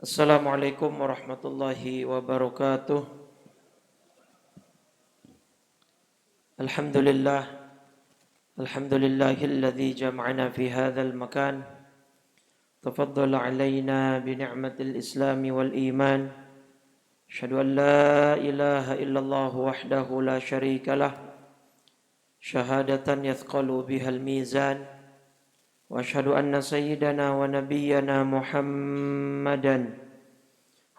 Assalamualaikum warahmatullahi wabarakatuh. Alhamdulillah, alhamdulillahilladzi jama'ana fi hadzal makan. Tafaddala alaina bi ni'matil islami wal iman. Asyhadu an la ilaha illallah wahdahu la syarika lah. Syahadatan yathqalu bihal mizan. Wa asyhadu anna sayyidana wa nabiyyana Muhammadan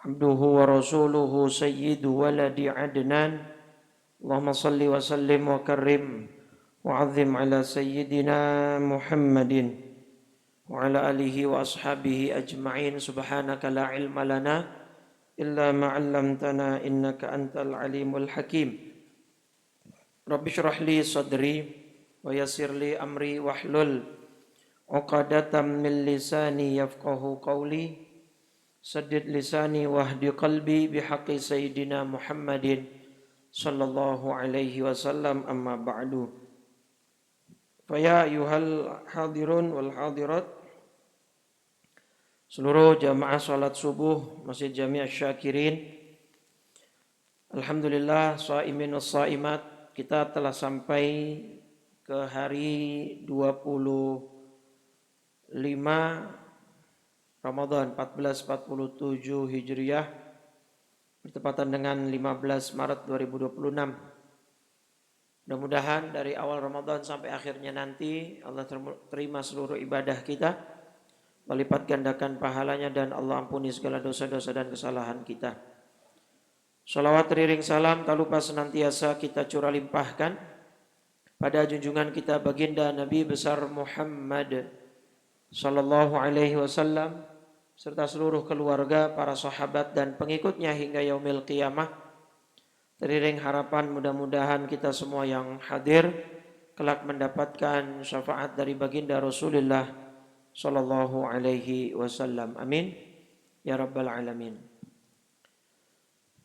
abduhu wa rasuluhu sayyidu waladi adnan. Allahumma salli wa sallim wa karrim wa azim ala sayyidina Muhammadin wa ala alihi wa ashabihi ajma'in. Subhanaka la ilma lana illa ma 'allamtana innaka antal alimul hakim. Rabbi shrah li sadri wa yassir li amri wahlul 'uqadatam min lisani yafqahu qawli. Saddid lisani wahdi qalbi bihaqqi sayyidina Muhammadin sallallahu alaihi wasallam, amma ba'du. Faya ayuhal hadirun wal hadirat, seluruh jamaah salat subuh Masjid Jami' Asy-Syakirin. Alhamdulillah, shaimin was shaimat, kita telah sampai ke hari 25 Ramadan 1447 Hijriah, bertepatan dengan 15 Maret 2026. Mudah-mudahan dari awal Ramadan sampai akhirnya nanti Allah terima seluruh ibadah kita, melipat gandakan pahalanya, dan Allah ampuni segala dosa-dosa dan kesalahan kita. Shalawat teriring salam tak lupa senantiasa kita curah limpahkan pada junjungan kita baginda Nabi besar Muhammad sallallahu alaihi wasallam, serta seluruh keluarga, para sahabat dan pengikutnya hingga yaumil qiyamah. Teriring harapan mudah-mudahan kita semua yang hadir kelak mendapatkan syafaat dari baginda Rasulullah sallallahu alaihi wasallam. Amin ya rabbal alamin.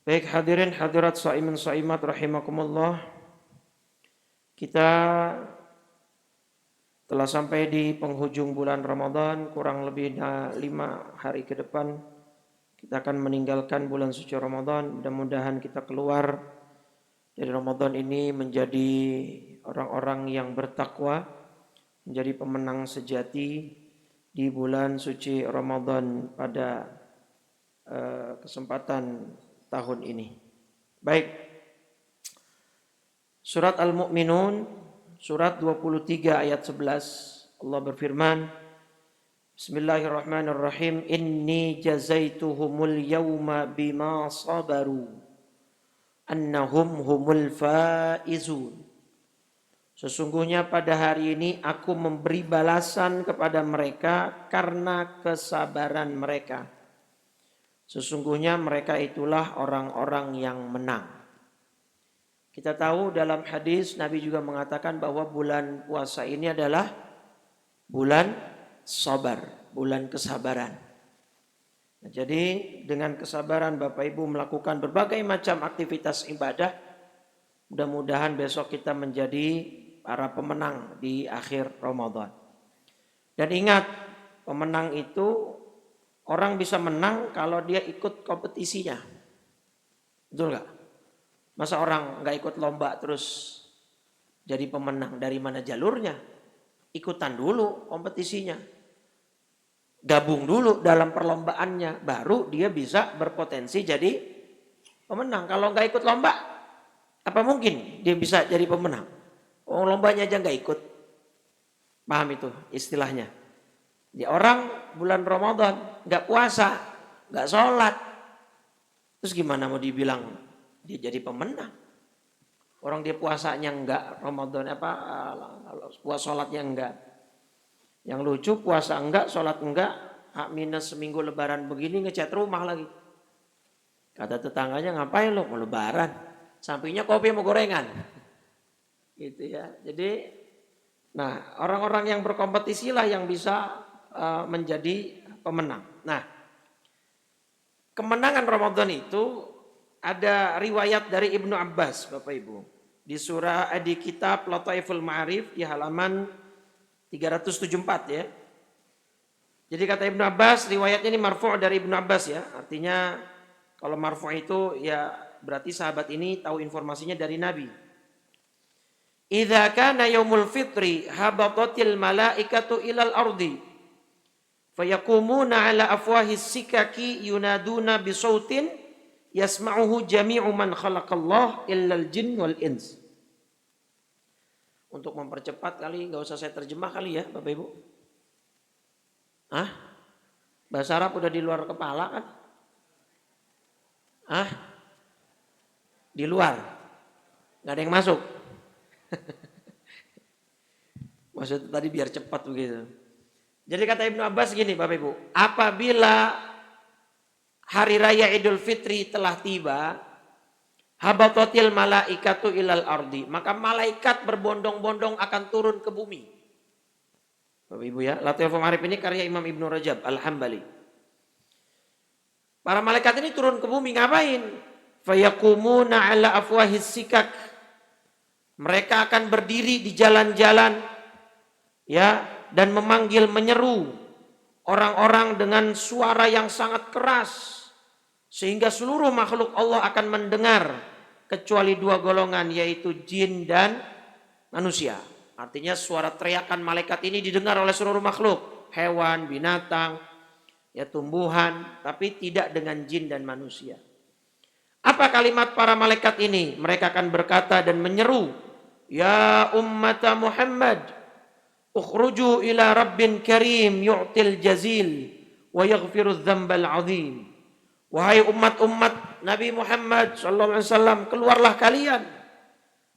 Baik hadirin hadirat shaimin shaimat rahimakumullah, kita telah sampai di penghujung bulan Ramadan. Kurang lebih 5 hari ke depan kita akan meninggalkan bulan suci Ramadan. Mudah-mudahan kita keluar dari Ramadan ini menjadi orang-orang yang bertakwa, menjadi pemenang sejati di bulan suci Ramadan pada kesempatan tahun ini. Baik, surat Al-Mu'minun surat 23 ayat 11, Allah berfirman, Bismillahirrahmanirrahim, Inni jazaituhumul yawma bima sabaru annahum humul faizun. Sesungguhnya pada hari ini aku memberi balasan kepada mereka karena kesabaran mereka. Sesungguhnya mereka itulah orang-orang yang menang. Kita tahu dalam hadis Nabi juga mengatakan bahwa bulan puasa ini adalah bulan sabar, bulan kesabaran. Nah, jadi dengan kesabaran Bapak Ibu melakukan berbagai macam aktivitas ibadah, mudah-mudahan besok kita menjadi para pemenang di akhir Ramadan. Dan ingat, pemenang itu orang bisa menang kalau dia ikut kompetisinya. Betul nggak? Masa orang nggak ikut lomba terus jadi pemenang? Dari mana jalurnya? Ikutan dulu kompetisinya, gabung dulu dalam perlombaannya, baru dia bisa berpotensi jadi pemenang. Kalau nggak ikut lomba, apa mungkin dia bisa jadi pemenang? Oh, lombanya aja nggak ikut. Paham itu istilahnya? Dia orang bulan Ramadan nggak puasa, nggak sholat, terus gimana mau dibilang dia jadi pemenang? Orang dia puasanya enggak, Ramadan puasa sholatnya enggak. Yang lucu puasa enggak, sholat enggak, H- seminggu lebaran begini ngecat rumah lagi. Kata tetangganya, ngapain lo? Mau lebaran. Sampingnya kopi mau gorengan. Gitu ya. Jadi, nah orang-orang yang berkompetisi lah yang bisa menjadi pemenang. Nah, kemenangan Ramadan itu ada riwayat dari Ibnu Abbas, Bapak Ibu. Di kitab Lataiful Ma'arif di halaman 374 ya. Jadi kata Ibnu Abbas, riwayatnya ini marfu' dari Ibnu Abbas ya. Artinya kalau marfu' itu ya berarti sahabat ini tahu informasinya dari Nabi. Idza kana yaumul fitri habatatil malaikatu ilal ardi fayakumuna ala afwahis sikaki yunaduna bisautin yasma'uhu jami'u man khalaqallah illal jin wal ins. Untuk mempercepat kali nggak usah saya terjemah kali ya Bapak Ibu. Bahasa Arab udah di luar kepala kan? Di luar. Nggak ada yang masuk. Maksudnya tadi biar cepat begitu. Jadi kata Ibnu Abbas gini Bapak Ibu. Apabila hari raya Idul Fitri telah tiba, habatatil malaikatu ilal ardi, maka malaikat berbondong-bondong akan turun ke bumi. Bapak Ibu ya, Latiful Ma'arif ini karya Imam Ibnu Rajab Al-Hambali. Para malaikat ini turun ke bumi ngapain? Fayakumuna ala afwahis sikak. Mereka akan berdiri di jalan-jalan ya dan memanggil menyeru orang-orang dengan suara yang sangat keras sehingga seluruh makhluk Allah akan mendengar kecuali dua golongan yaitu jin dan manusia. Artinya suara teriakan malaikat ini didengar oleh seluruh makhluk, hewan, binatang, ya tumbuhan, tapi tidak dengan jin dan manusia. Apa kalimat para malaikat ini? Mereka akan berkata dan menyeru, ya ummata Muhammad, ukhruju ila rabbin karim yu'til jazil wa yaghfiru dzambal azim. Wahai umat-umat Nabi Muhammad sallallahu alaihi wasallam, keluarlah kalian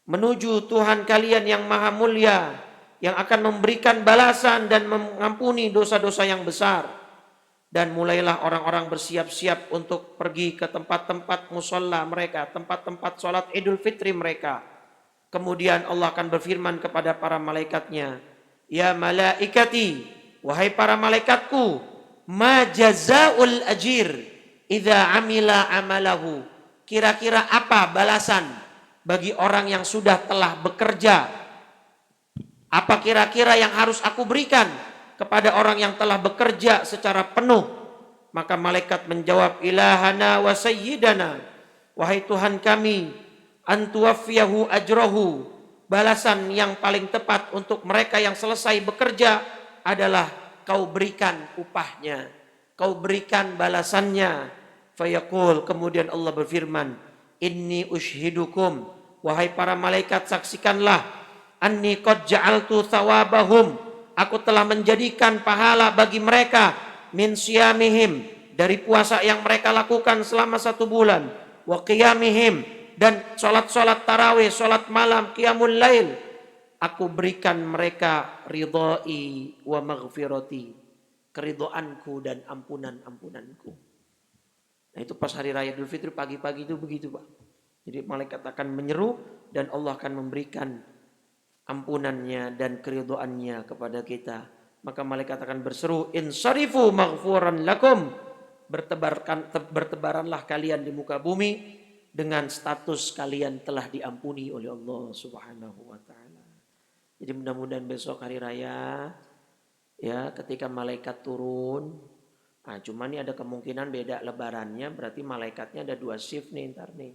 menuju Tuhan kalian yang maha mulia, yang akan memberikan balasan dan mengampuni dosa-dosa yang besar. Dan mulailah orang-orang bersiap-siap untuk pergi ke tempat-tempat musalla mereka, tempat-tempat sholat Idul Fitri mereka. Kemudian Allah akan berfirman kepada para malaikatnya, ya malaikati, wahai para malaikatku, ma jazaul ajir idza amila amalahu. Kira-kira apa balasan bagi orang yang sudah telah bekerja? Apa kira-kira yang harus aku berikan kepada orang yang telah bekerja secara penuh? Maka malaikat menjawab, ilahana wa sayyidana, wahai Tuhan kami, antuwaffiyahu ajrahu, balasan yang paling tepat untuk mereka yang selesai bekerja adalah kau berikan upahnya, kau berikan balasannya. Fayaqul, kemudian Allah berfirman, inni ushidukum, wahai para malaikat saksikanlah, anni qad ja'altu thawabahum, aku telah menjadikan pahala bagi mereka, min siyamihim, dari puasa yang mereka lakukan selama 1 bulan, wa qiyamihim, dan sholat-sholat tarawih, sholat malam, qiyamul lail, aku berikan mereka ridhai wa maghfirati, keridhoanku dan ampunan-ampunanku. Nah itu pas hari raya Idul Fitri pagi-pagi itu begitu Pak. Jadi malaikat akan menyeru dan Allah akan memberikan ampunannya dan keridhoannya kepada kita. Maka malaikat akan berseru, insarifu maghfuran lakum, bertebaranlah kalian di muka bumi dengan status kalian telah diampuni oleh Allah Subhanahu wa taala. Jadi mudah-mudahan besok hari raya ya ketika malaikat turun. Nah, cuma nih ada kemungkinan beda lebarannya, berarti malaikatnya ada 2 shift nih ntar nih.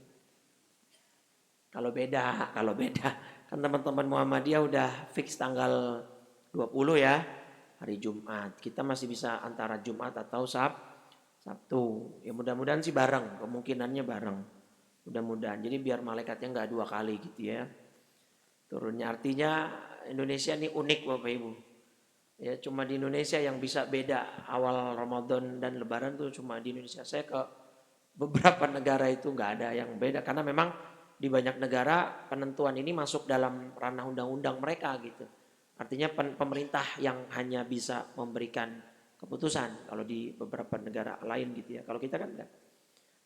Kalau beda kan teman-teman Muhammadiyah udah fix tanggal 20 ya, hari Jumat. Kita masih bisa antara Jumat atau Sabtu. Ya mudah-mudahan sih bareng, kemungkinannya bareng. Mudah-mudahan. Jadi biar malaikatnya nggak 2 kali gitu ya. Turunnya artinya Indonesia ini unik Bapak Ibu. Ya cuma di Indonesia yang bisa beda awal Ramadan dan Lebaran tuh cuma di Indonesia. Saya ke beberapa negara itu nggak ada yang beda karena memang di banyak negara penentuan ini masuk dalam ranah undang-undang mereka gitu. Artinya pemerintah yang hanya bisa memberikan keputusan kalau di beberapa negara lain gitu ya. Kalau kita kan enggak.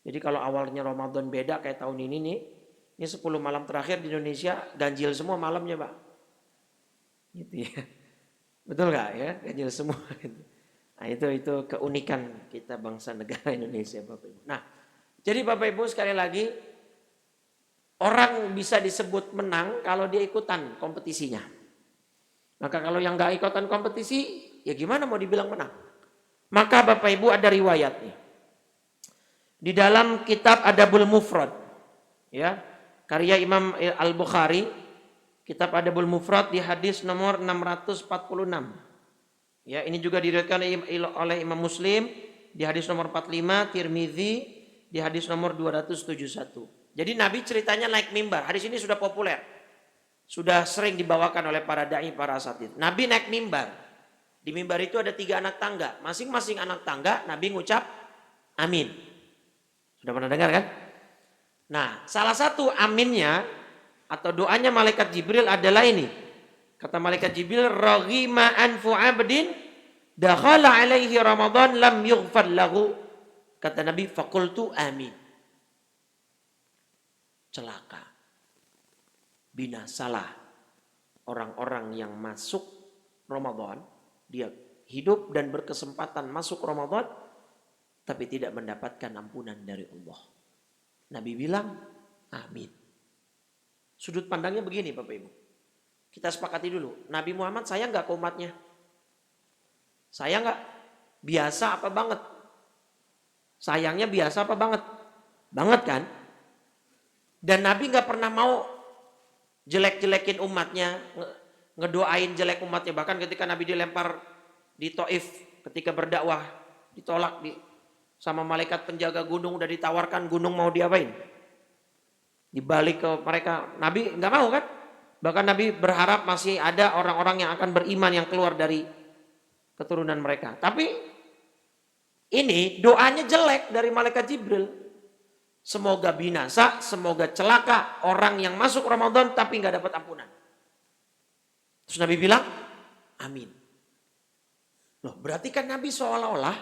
Jadi kalau awalnya Ramadan beda kayak tahun ini nih, ini 10 malam terakhir di Indonesia ganjil semua malamnya Pak. Gitu ya. Betul nggak ya, ganjil semua. Nah itu keunikan kita bangsa negara Indonesia Bapak Ibu. Nah jadi Bapak Ibu sekali lagi, orang bisa disebut menang kalau dia ikutan kompetisinya. Maka kalau yang nggak ikutan kompetisi, ya gimana mau dibilang menang? Maka Bapak Ibu ada riwayatnya. Di dalam kitab Adabul Mufrad, ya, karya Imam Al-Bukhari, kitab Adabul Mufrad di hadis nomor 646. Ya, ini juga diriwayatkan oleh Imam Muslim di hadis nomor 45, Tirmizi di hadis nomor 271. Jadi Nabi ceritanya naik mimbar. Hadis ini sudah populer. Sudah sering dibawakan oleh para dai, para asatidz. Nabi naik mimbar. Di mimbar itu ada 3 anak tangga. Masing-masing anak tangga Nabi ngucap amin. Sudah pernah dengar kan? Nah, salah satu aminnya atau doanya malaikat Jibril adalah ini. Kata malaikat Jibril, "Raghima anfu 'abdin dakhala alaihi Ramadan lam yughfar lahu." Kata Nabi, "Faqultu amin." Celaka, binasalah orang-orang yang masuk Ramadan, dia hidup dan berkesempatan masuk Ramadan tapi tidak mendapatkan ampunan dari Allah. Nabi bilang amin. Sudut pandangnya begini Bapak Ibu, kita sepakati dulu, Nabi Muhammad sayang gak ke umatnya? Sayang gak? Biasa apa banget? Sayangnya biasa apa banget? Banget kan? Dan Nabi gak pernah mau jelek-jelekin umatnya, ngedoain jelek umatnya. Bahkan ketika Nabi dilempar di Taif, ketika berdakwah, ditolak sama malaikat penjaga gunung, udah ditawarkan gunung mau diapain? Dibalik ke mereka, Nabi gak mau kan? Bahkan Nabi berharap masih ada orang-orang yang akan beriman yang keluar dari keturunan mereka. Tapi ini doanya jelek dari malaikat Jibril. Semoga binasa, semoga celaka orang yang masuk Ramadan tapi nggak dapat ampunan. Terus Nabi bilang, amin. Loh, berarti kan Nabi seolah-olah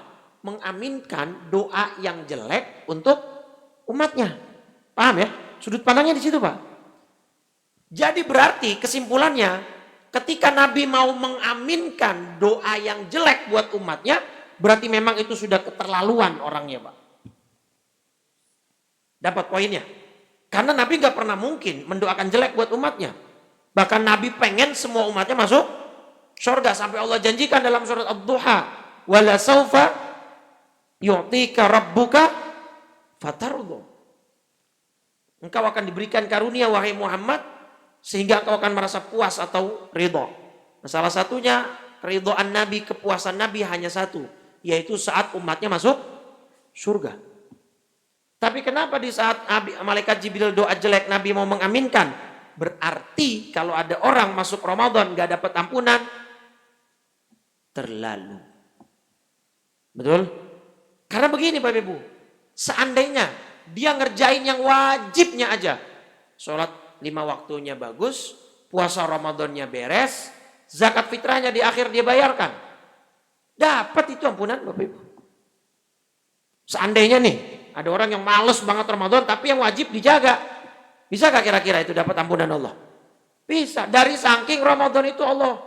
mengaminkan doa yang jelek untuk umatnya. Paham ya? Sudut pandangnya di situ, Pak. Jadi berarti kesimpulannya, ketika Nabi mau mengaminkan doa yang jelek buat umatnya, berarti memang itu sudah keterlaluan orangnya, Pak. Dapat poinnya? Karena Nabi gak pernah mungkin mendoakan jelek buat umatnya. Bahkan Nabi pengen semua umatnya masuk surga. Sampai Allah janjikan dalam surat Ad-Duha, wala saufa yu'tika rabbuka fatarudhu. Engkau akan diberikan karunia wahai Muhammad sehingga engkau akan merasa puas atau ridho. Nah, salah satunya keridhaan Nabi, kepuasan Nabi hanya satu, yaitu saat umatnya masuk surga. Tapi kenapa di saat malaikat Jibril doa jelek Nabi mau mengaminkan? Berarti kalau ada orang masuk Ramadan gak dapat ampunan, terlalu. Betul? Karena begini Bapak Ibu, seandainya dia ngerjain yang wajibnya aja, sholat 5 waktunya bagus, puasa Ramadannya beres, zakat fitrahnya di akhir dia bayarkan, dapat itu ampunan Bapak Ibu. Seandainya nih, ada orang yang males banget Ramadan tapi yang wajib dijaga. Bisa gak kira-kira itu dapat ampunan Allah? Bisa. Dari saking Ramadan itu Allah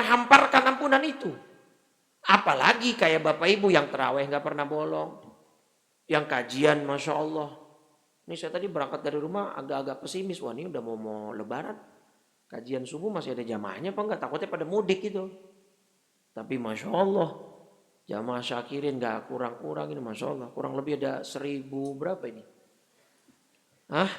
hamparkan ampunan itu. Apalagi kayak Bapak Ibu yang terawih gak pernah bolong. Yang kajian Masya Allah. Ini saya tadi berangkat dari rumah agak-agak pesimis. Wah ini udah mau lebaran. Kajian subuh masih ada jamaahnya apa enggak? Takutnya pada mudik gitu. Tapi Masya Allah. Jamaah syakirin gak kurang-kurang ini Masya Allah. Kurang lebih ada 1000 berapa ini? Hah?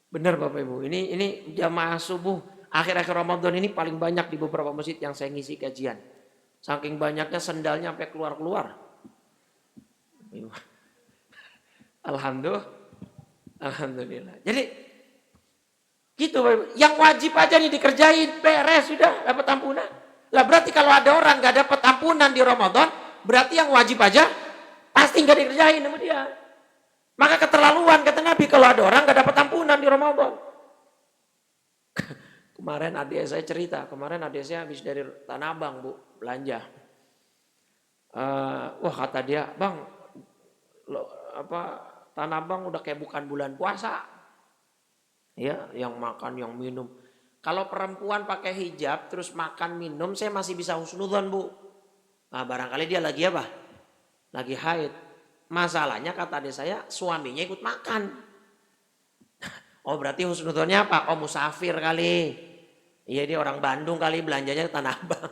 Benar Bapak Ibu. Ini jamaah subuh akhir-akhir Ramadan ini paling banyak di beberapa masjid yang saya ngisi kajian. Saking banyaknya sendalnya sampai keluar-keluar. Alhamdulillah. Jadi gitu Bapak Ibu. Yang wajib aja nih dikerjain. Beres sudah dapat ampunan. Lah berarti kalau ada orang gak dapat ampunan di Ramadan, berarti yang wajib aja pasti gak dikerjain sama dia. Maka keterlaluan kata Nabi kalau ada orang gak dapat ampunan di Ramadan. Kemarin adik saya cerita, kemarin adik saya habis dari Tanah Abang Bu, belanja. Wah kata dia, Bang, Tanah Abang udah kayak bukan bulan puasa. Ya, yang makan, yang minum. Kalau perempuan pakai hijab terus makan minum saya masih bisa husnudzon Bu. Nah barangkali dia lagi apa? Lagi haid. Masalahnya kata adik saya suaminya ikut makan. Oh berarti husnudzonnya apa? Oh musafir kali. Iya dia orang Bandung kali belanjanya ke Tanah Abang.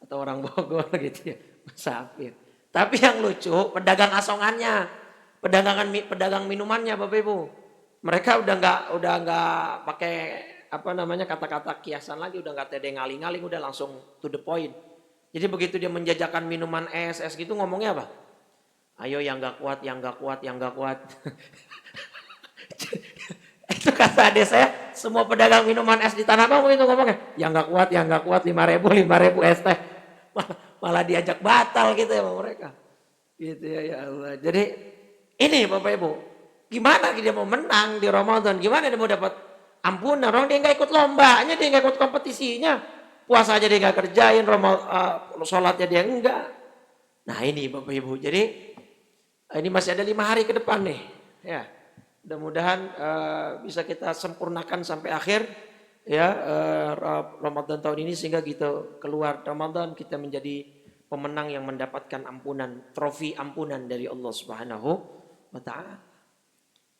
Atau orang Bogor gitu ya, musafir. Tapi yang lucu pedagang asongannya, pedagang minumannya Bapak Ibu. Mereka udah nggak pakai apa namanya kata-kata kiasan lagi, udah nggak tede ngaling-ngaling, udah langsung to the point. Jadi begitu dia menjajakan minuman es gitu ngomongnya apa? Ayo yang nggak kuat, yang nggak kuat, yang nggak kuat. Itu kata adik saya, semua pedagang minuman es di Tanah Abang itu ngomongnya, yang nggak kuat, 5.000 es teh. Malah diajak batal gitu ya sama mereka. Gitu ya Allah. Jadi ini Bapak Ibu, gimana dia mau menang di Ramadan? Gimana dia mau dapat ampunan? Orang dia nggak ikut lombanya, dia nggak ikut kompetisinya. Puasa aja dia nggak kerjain, sholatnya dia enggak. Nah ini Bapak Ibu, jadi ini masih ada 5 hari ke depan nih. Ya, mudah-mudahan bisa kita sempurnakan sampai akhir ya Ramadan tahun ini sehingga gitu keluar Ramadan kita menjadi pemenang yang mendapatkan ampunan, trofi ampunan dari Allah Subhanahu wa taala.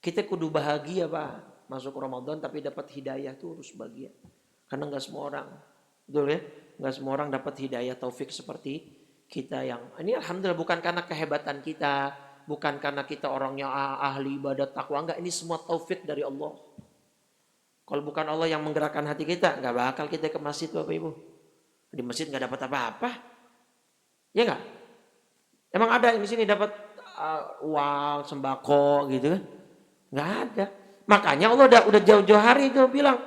Kita kudu bahagia Pak, masuk Ramadan tapi dapat hidayah tuh harus bahagia. Karena enggak semua orang, betul ya? Enggak semua orang dapat hidayah taufik seperti kita yang ini alhamdulillah bukan karena kehebatan kita, bukan karena kita orangnya ahli ibadat takwa, enggak, ini semua taufik dari Allah. Kalau bukan Allah yang menggerakkan hati kita, enggak bakal kita ke masjid Bapak Ibu. Di masjid enggak dapat apa-apa. Ya enggak? Emang ada yang di sini dapat uang, sembako gitu kan? Enggak ada. Makanya Allah udah jauh-jauh hari itu bilang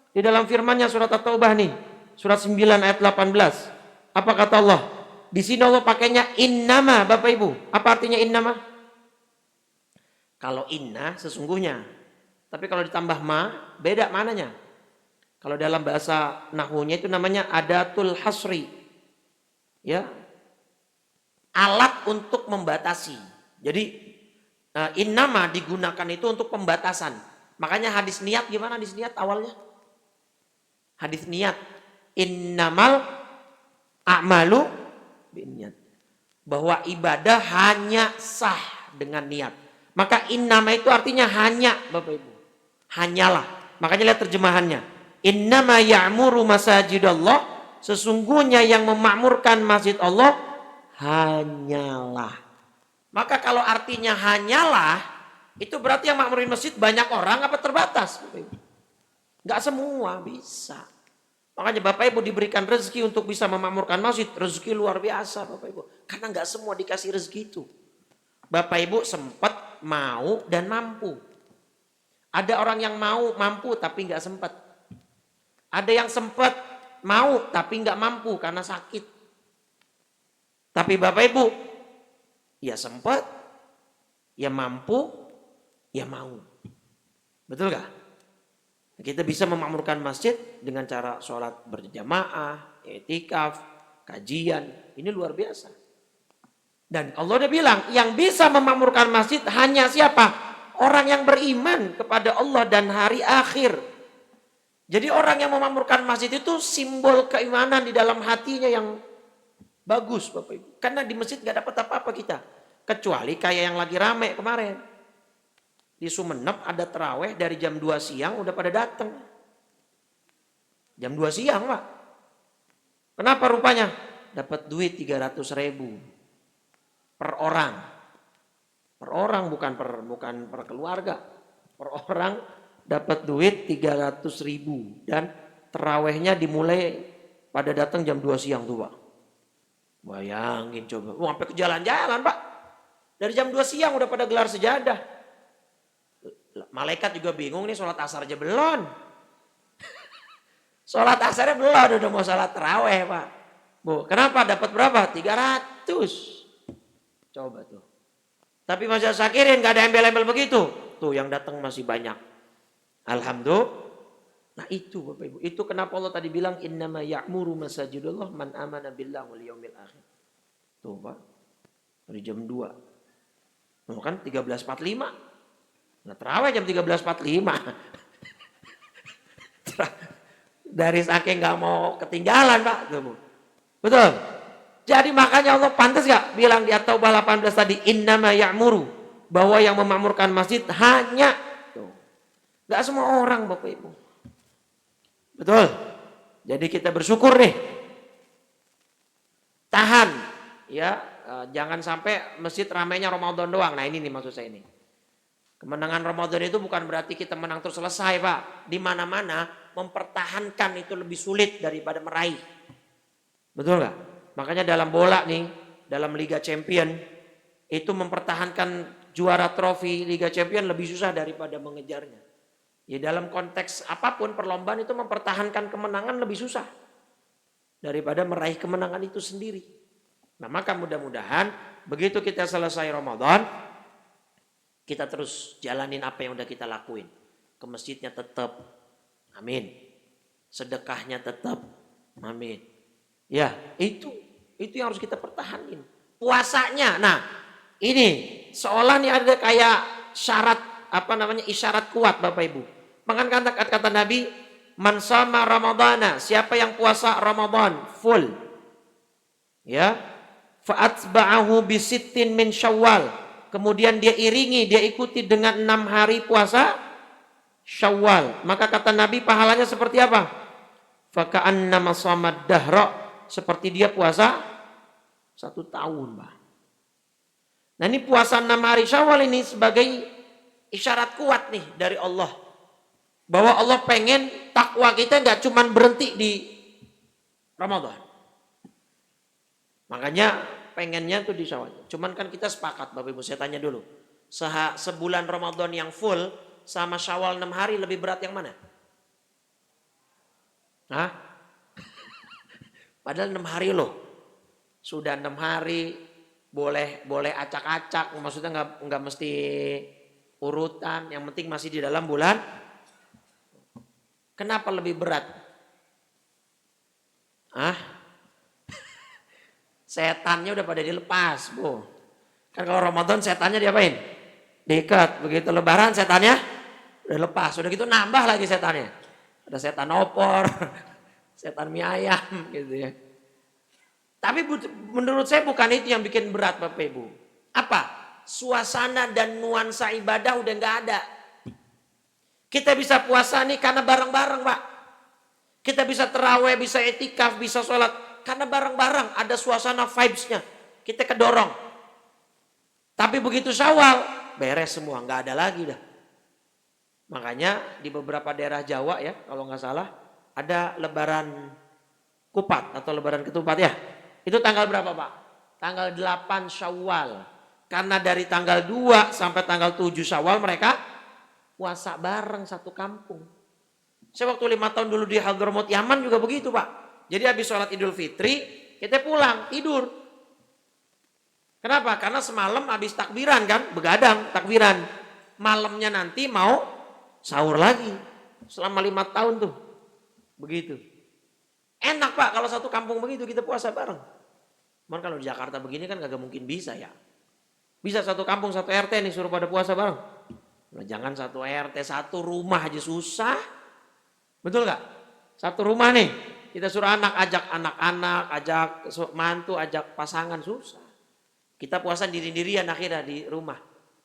di dalam firman-Nya surat At-Taubah nih, surat 9 ayat 18. Apa kata Allah? Di sini Allah pakainya innama Bapak Ibu. Apa artinya innama? Kalau inna sesungguhnya. Tapi kalau ditambah ma beda mananya. Kalau dalam bahasa nahwunya itu namanya adatul hasri. Ya. Alat untuk membatasi. Jadi innama digunakan itu untuk pembatasan. Makanya hadis niat gimana hadis niat awalnya? Hadis niat. Innamal a'malu niat. Bahwa ibadah hanya sah dengan niat. Maka innama itu artinya hanya Bapak Ibu. Hanyalah. Makanya lihat terjemahannya. Innama ya'muru masajidallah. Sesungguhnya yang memakmurkan masjid Allah hanyalah. Maka kalau artinya hanyalah, itu berarti yang makmurin masjid banyak orang apa terbatas? Enggak semua bisa. Makanya Bapak Ibu diberikan rezeki untuk bisa memakmurkan masjid. Rezeki luar biasa Bapak Ibu. Karena enggak semua dikasih rezeki itu. Bapak Ibu sempat, mau, dan mampu. Ada orang yang mau, mampu, tapi enggak sempat. Ada yang sempat, mau, tapi enggak mampu karena sakit. Tapi Bapak Ibu, ya sempat, ya mampu, ya mau. Betul gak? Kita bisa memakmurkan masjid dengan cara sholat berjamaah, i'tikaf, kajian. Ini luar biasa. Dan Allah udah bilang, yang bisa memakmurkan masjid hanya siapa? Orang yang beriman kepada Allah dan hari akhir. Jadi orang yang memakmurkan masjid itu simbol keimanan di dalam hatinya yang bagus Bapak Ibu. Karena di masjid gak dapat apa-apa kita. Kecuali kayak yang lagi rame kemarin. Di Sumeneb ada terawih dari jam 2 siang udah pada datang. Jam 2 siang Pak. Kenapa rupanya? Dapat duit 300.000 per orang. Per orang bukan per keluarga. Per orang dapat duit 300.000. Dan terawihnya dimulai pada datang jam 2 siang tuh Pak. Bayangin coba. Sampai ke jalan-jalan Pak. Dari jam 2 siang udah pada gelar sejadah. Malaikat juga bingung nih sholat asar aja belum. Sholat asarnya belum udah mau sholat taraweh Pak. Bu, kenapa dapat berapa? 300. Coba tuh. Tapi masih sakirin gak ada embel-embel begitu. Tuh yang datang masih banyak. Alhamdulillah. Nah itu Bapak Ibu. Itu kenapa Allah tadi bilang innama ya'muru masajidullah man amana billah wal yaumil akhir. Tuh Pak. Dari jam 2. Nah, kan 13.45. Nah, terawih jam 13.45. Dari saking gak mau ketinggalan Pak. Betul. Jadi makanya Allah pantas gak bilang di At-Taubah 18 tadi. Innama ya'muru. Bahwa yang memakmurkan masjid hanya. Tuh. Gak semua orang Bapak Ibu. Betul. Jadi kita bersyukur nih. tahan ya, jangan sampai masjid ramainya Ramadan doang. Nah ini nih maksud saya ini. Kemenangan Ramadan itu bukan berarti kita menang terus selesai, Pak. Di mana-mana mempertahankan itu lebih sulit daripada meraih. Betul nggak? Makanya dalam bola nih, dalam Liga Champion itu mempertahankan juara trofi Liga Champion lebih susah daripada mengejarnya. Ya dalam konteks apapun perlombaan itu mempertahankan kemenangan lebih susah daripada meraih kemenangan itu sendiri. Nah maka mudah-mudahan begitu kita selesai Ramadan, kita terus jalanin apa yang udah kita lakuin. Ke masjidnya tetap, amin. Sedekahnya tetap, amin. Ya itu yang harus kita pertahanin. Puasanya, nah ini seolah nih ada kayak syarat isyarat kuat Bapak Ibu. Makanya kata Nabi, man shama ramadhana, siapa yang puasa Ramadan full, ya, fa atba'ahu bi sittin min Syawal, kemudian dia iringi, dia ikuti dengan 6 hari puasa Syawal, maka kata Nabi pahalanya seperti apa? Fa ka'annama shamad dahra, seperti dia puasa 1 tahun, Pak. Nah ini puasa 6 hari Syawal ini sebagai isyarat kuat nih dari Allah. Bahwa Allah pengen takwa kita nggak cuma berhenti di Ramadan. Makanya pengennya tuh di Syawal. Cuman kan kita sepakat Bapak Ibu, saya tanya dulu. Sebulan Ramadan yang full sama Syawal 6 hari lebih berat yang mana? Hah? Padahal 6 hari loh. Sudah 6 hari boleh acak-acak, maksudnya nggak mesti urutan, yang penting masih di dalam bulan. Kenapa lebih berat? Setannya udah pada dilepas, Bu. Kan kalau Ramadan setannya diapain? Diikat. Begitu lebaran setannya udah lepas. Udah gitu nambah lagi setannya. Ada setan opor, setan mie ayam gitu ya. Tapi menurut saya bukan itu yang bikin berat Bapak Ibu. Apa? Suasana dan nuansa ibadah udah nggak ada. Kita bisa puasa nih karena bareng-bareng, Pak. Kita bisa terawih, bisa etikaf, bisa sholat. Karena bareng-bareng ada suasana vibes-nya. Kita kedorong. Tapi begitu Syawal, beres semua, nggak ada lagi dah. Makanya di beberapa daerah Jawa ya, kalau nggak salah, ada lebaran kupat atau lebaran ketupat ya. Itu tanggal berapa, Pak? Tanggal 8 Syawal. Karena dari tanggal 2 sampai tanggal 7 Syawal mereka puasa bareng satu kampung. Saya waktu 5 tahun dulu di Hadramaut Yaman juga begitu, Pak. Jadi habis sholat Idul Fitri, kita pulang, tidur. Kenapa? Karena semalam habis takbiran kan, begadang takbiran. Malamnya nanti mau sahur lagi. Selama 5 tahun tuh. Begitu. Enak Pak kalau satu kampung begitu kita puasa bareng. Cuman kalau di Jakarta begini kan kagak mungkin bisa ya. Bisa satu kampung, satu RT nih suruh pada puasa bareng. Nah, jangan satu RT, satu rumah aja susah. Betul gak? Satu rumah nih, kita suruh ajak anak-anak, ajak mantu, ajak pasangan, susah. Kita puasa diri-dirian akhirnya di rumah.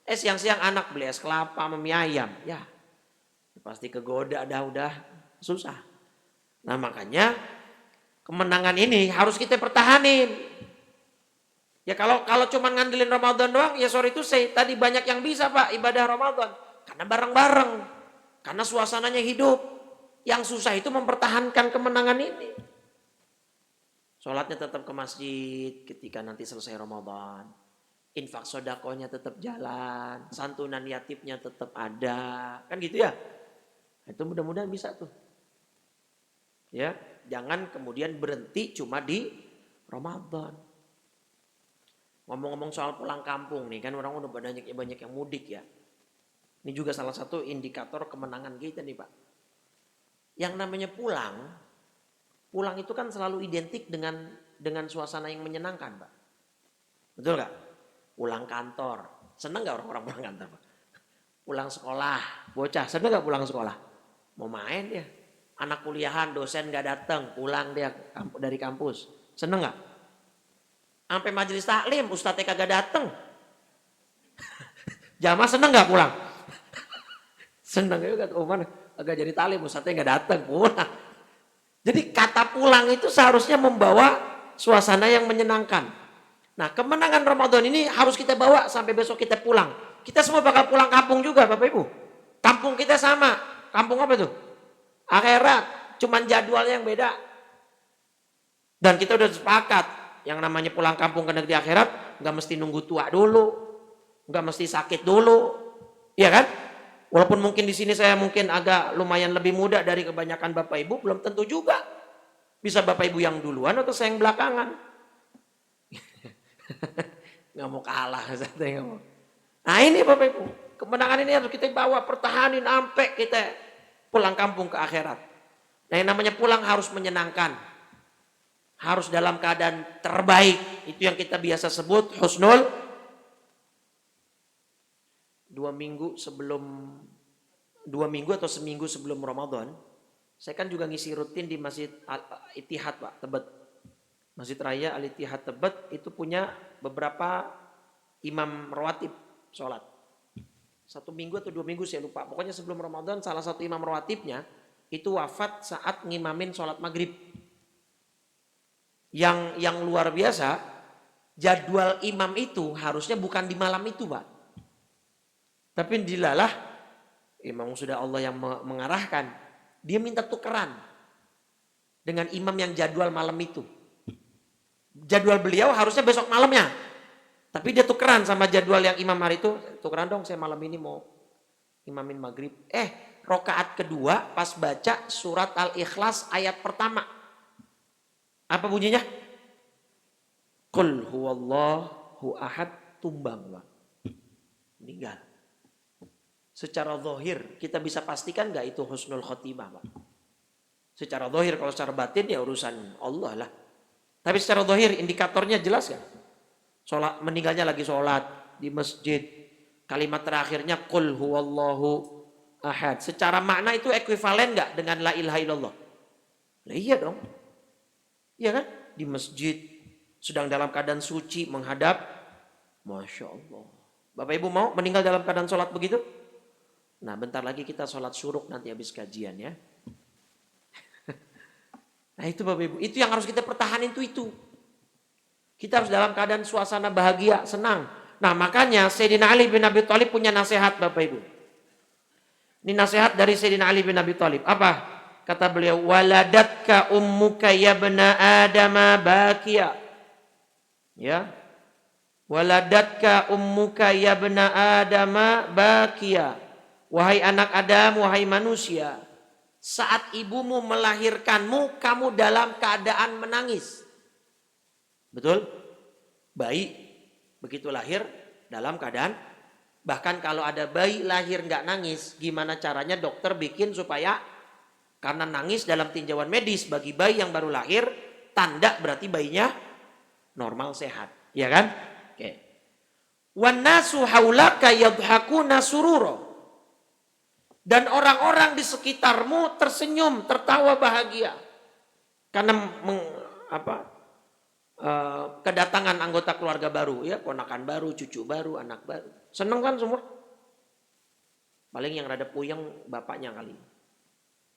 Siang-siang anak beli es kelapa sama mie ayam. Ya, pasti kegoda udah susah. Nah makanya kemenangan ini harus kita pertahanin. Ya kalau cuma ngandelin Ramadan doang, ya sorry itu saya tadi banyak yang bisa Pak ibadah Ramadan. Karena bareng-bareng, karena suasananya hidup. Yang susah itu mempertahankan kemenangan ini. Sholatnya tetap ke masjid ketika nanti selesai Ramadan. Infak sodakohnya tetap jalan, santunan yatimnya tetap ada. Kan gitu ya? Itu mudah-mudahan bisa tuh. Ya, jangan kemudian berhenti cuma di Ramadan. Ngomong-ngomong soal pulang kampung nih, kan orang udah banyak yang mudik ya. Ini juga salah satu indikator kemenangan kita nih Pak. Yang namanya pulang itu kan selalu identik dengan suasana yang menyenangkan Pak. Betul gak? Pulang kantor, seneng gak orang-orang pulang kantor Pak? Pulang sekolah, bocah seneng gak pulang sekolah? Mau main dia. Anak kuliahan, dosen gak datang, pulang dia dari kampus, seneng gak? Sampai majelis taklim, ustadznya kagak dateng. Jamaah seneng gak pulang? Seneng juga, mana agak jadi taklim, ustadznya gak dateng, pulang. Jadi kata pulang itu seharusnya membawa Suasana yang menyenangkan. Nah, kemenangan Ramadan ini harus kita bawa sampai besok kita pulang. Kita semua bakal pulang kampung juga, Bapak Ibu. Kampung kita sama. Kampung apa itu? Akhirat. Cuman jadwalnya yang beda. Dan kita udah sepakat. Yang namanya pulang kampung ke negeri akhirat, nggak mesti nunggu tua dulu. Nggak mesti sakit dulu. Iya kan? Walaupun mungkin di sini saya mungkin agak lumayan lebih muda dari kebanyakan Bapak Ibu, belum tentu juga. Bisa Bapak Ibu yang duluan atau saya yang belakangan. Nggak mau kalah. Nah ini Bapak Ibu, kemenangan ini harus kita bawa, pertahanin sampai kita pulang kampung ke akhirat. Nah yang namanya pulang harus menyenangkan. Harus dalam keadaan terbaik. Itu yang kita biasa sebut husnul. 2 minggu atau seminggu sebelum Ramadan, saya kan juga ngisi rutin di Masjid Al-Ittihad Pak, Tebet. Masjid Raya Al-Ittihad Tebet itu punya beberapa imam rawatib sholat. 1 minggu atau 2 minggu saya lupa. Pokoknya sebelum Ramadan salah satu imam rawatibnya itu wafat saat ngimamin sholat maghrib. Yang luar biasa, jadwal imam itu harusnya bukan di malam itu Pak. Tapi dilalah, memang sudah Allah yang mengarahkan. Dia minta tukeran dengan imam yang jadwal malam itu. Jadwal beliau harusnya besok malamnya. Tapi dia tukeran sama jadwal yang imam hari itu. Tukeran dong, saya malam ini mau imamin maghrib. Rokaat kedua pas baca surat Al-Ikhlas ayat pertama. Apa bunyinya? Qul huwallahu ahad, tumbang Pak. Meninggal. Secara zahir kita bisa pastikan gak itu husnul khotimah Pak? Secara zahir, kalau secara batin ya urusan Allah lah. Tapi secara zahir indikatornya jelas kan? Sholat, meninggalnya lagi sholat di masjid. Kalimat terakhirnya qul huwallahu ahad. Secara makna itu ekuivalen gak dengan la ilaha illallah? Nah, iya dong. Iya kan? Di masjid sedang dalam keadaan suci menghadap. Masya Allah. Bapak Ibu mau meninggal dalam keadaan sholat begitu? Nah bentar lagi kita sholat syuruk nanti habis kajian ya. Nah itu Bapak Ibu, itu yang harus kita pertahanin itu. Kita harus dalam keadaan suasana bahagia, senang. Nah makanya Sayyidina Ali bin Abi Thalib punya nasihat Bapak Ibu. Ini nasihat dari Sayyidina Ali bin Abi Thalib. Apa? Kata beliau, waladatka ummuka yabna adama bakia. Ya. Waladatka ummuka yabna adama bakia. Wahai anak Adam, wahai manusia, saat ibumu melahirkanmu, kamu dalam keadaan menangis. Betul? Bayi begitu lahir dalam keadaan, bahkan kalau ada bayi lahir nggak nangis, gimana caranya dokter bikin supaya, karena nangis dalam tinjauan medis bagi bayi yang baru lahir, tanda berarti bayinya normal sehat, ya kan? Oke. Wan nasu haulaka yadhakuna surura. Dan orang-orang di sekitarmu tersenyum, tertawa bahagia. Karena kedatangan anggota keluarga baru, ya, ponakan baru, cucu baru, anak baru. Seneng kan semua? Paling yang rada puyeng bapaknya kali.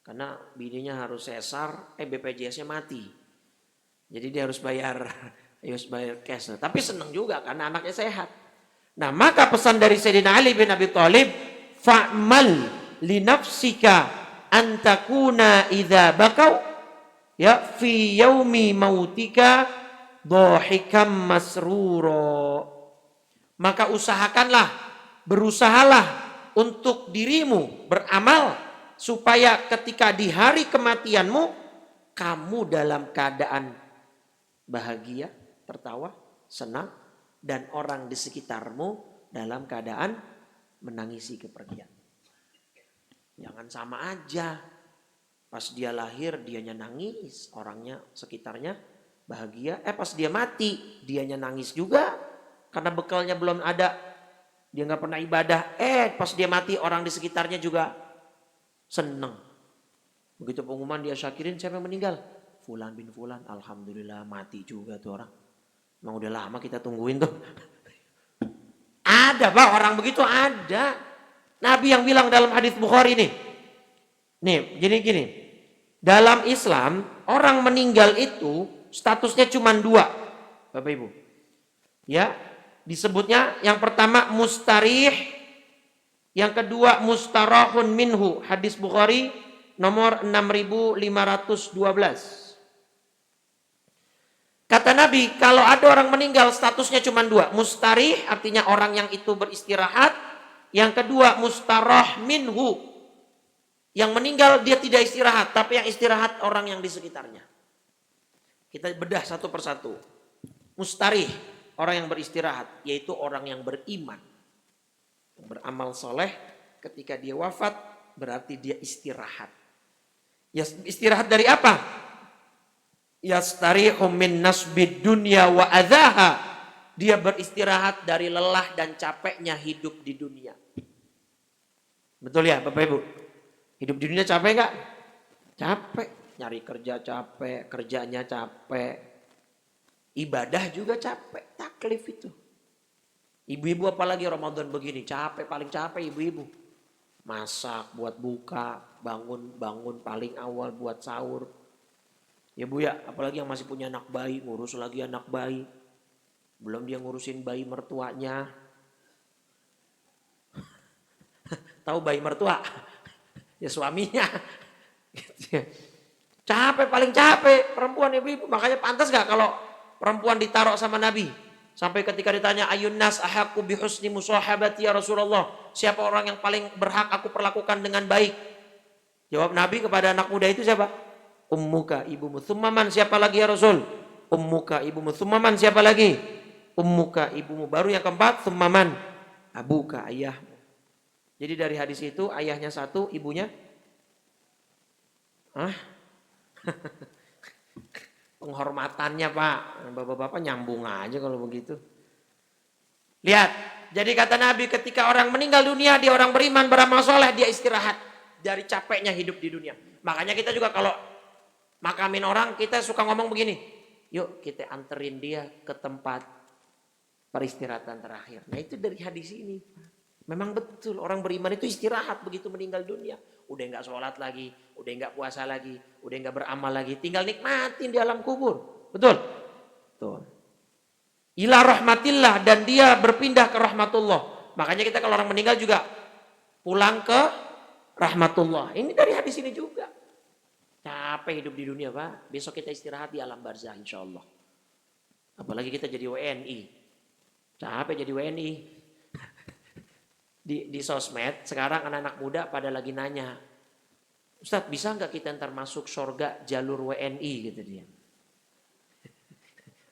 Karena bininya harus sesar, BPJS-nya mati. Jadi dia harus bayar cash. Tapi seneng juga karena anaknya sehat. Nah, maka pesan dari Sayyidina Ali bin Abi Thalib, fa'mal linafsika antakuna idza bakau ya fi yaumi mautika dhahikam masruro. Maka berusahalah untuk dirimu beramal supaya ketika di hari kematianmu kamu dalam keadaan bahagia, tertawa, senang, dan orang di sekitarmu dalam keadaan menangisi kepergian. Jangan sama aja. Pas dia lahir dianya nangis, orangnya sekitarnya bahagia. Pas dia mati dianya nangis juga karena bekalnya belum ada. Dia nggak pernah ibadah. Pas dia mati orang di sekitarnya juga seneng. Begitu pengumuman dia syakirin, siapa yang meninggal? Fulan bin Fulan. Alhamdulillah mati juga tuh orang. Emang udah lama kita tungguin tuh. Ada Pak orang begitu, ada. Nabi yang bilang dalam hadis Bukhari nih. Nih, gini. Dalam Islam, orang meninggal itu statusnya cuma dua, Bapak Ibu. Ya, disebutnya yang pertama mustarih, yang kedua mustarahun minhu. Hadis Bukhari nomor 6512. Kata Nabi, kalau ada orang meninggal statusnya cuma dua. Mustarih artinya orang yang itu beristirahat. Yang kedua mustarah minhu. Yang meninggal dia tidak istirahat, tapi yang istirahat orang yang di sekitarnya. Kita bedah satu persatu. Mustarih, orang yang beristirahat, yaitu orang yang beriman. Yang beramal soleh, ketika dia wafat berarti dia istirahat. Ya, istirahat dari apa? Yastarihu min nasbid dunya wa adzaha. Dia beristirahat dari lelah dan capeknya hidup di dunia. Betul ya Bapak Ibu? Hidup di dunia capek enggak? Capek. Nyari kerja capek, kerjanya capek. Ibadah juga capek, taklif itu. Ibu-ibu apalagi Ramadan begini, capek, paling capek ibu-ibu. Masak buat buka, bangun paling awal buat sahur. Ya Bu ya, apalagi yang masih punya anak bayi, ngurus lagi anak bayi. Belum dia ngurusin bayi mertuanya. Tahu bayi mertua? Ya suaminya. Capek, paling capek perempuan ibu-ibu. Makanya pantas gak kalau perempuan ditaruh sama Nabi? Sampai ketika ditanya, ayun nas ahaqqu bihusni musahabati ya Rasulullah. Siapa orang yang paling berhak aku perlakukan dengan baik? Jawab Nabi kepada anak muda itu siapa? Ummuka, ibumu. Tsummaman, siapa lagi ya Rasul? Ummuka, ibumu. Tsummaman, siapa lagi? Ummuka, ibumu. Baru yang keempat, tsummaman, abuka, ayahmu. Jadi dari hadis itu ayahnya satu, ibunya penghormatannya Pak. Bapak-bapak nyambung aja kalau begitu. Lihat, jadi kata Nabi ketika orang meninggal dunia, dia orang beriman, beramal soleh, dia istirahat dari capeknya hidup di dunia. Makanya kita juga kalau makamin orang, kita suka ngomong begini, yuk kita anterin dia ke tempat peristirahatan terakhir. Nah itu dari hadis ini. Memang betul orang beriman itu istirahat begitu meninggal dunia. Udah nggak sholat lagi, udah nggak puasa lagi, udah nggak beramal lagi. Tinggal nikmatin di alam kubur. Betul? Betul. Ila rahmatillah, dan dia berpindah ke rahmatullah. Makanya kita kalau orang meninggal juga pulang ke rahmatullah. Ini dari hadis ini juga. Capek hidup di dunia Pak. Besok kita istirahat di alam barzah insya Allah. Apalagi kita jadi WNI. Capek jadi WNI. Di sosmed sekarang anak-anak muda pada lagi nanya, Ustadz bisa nggak kita ntar masuk surga jalur WNI gitu dia.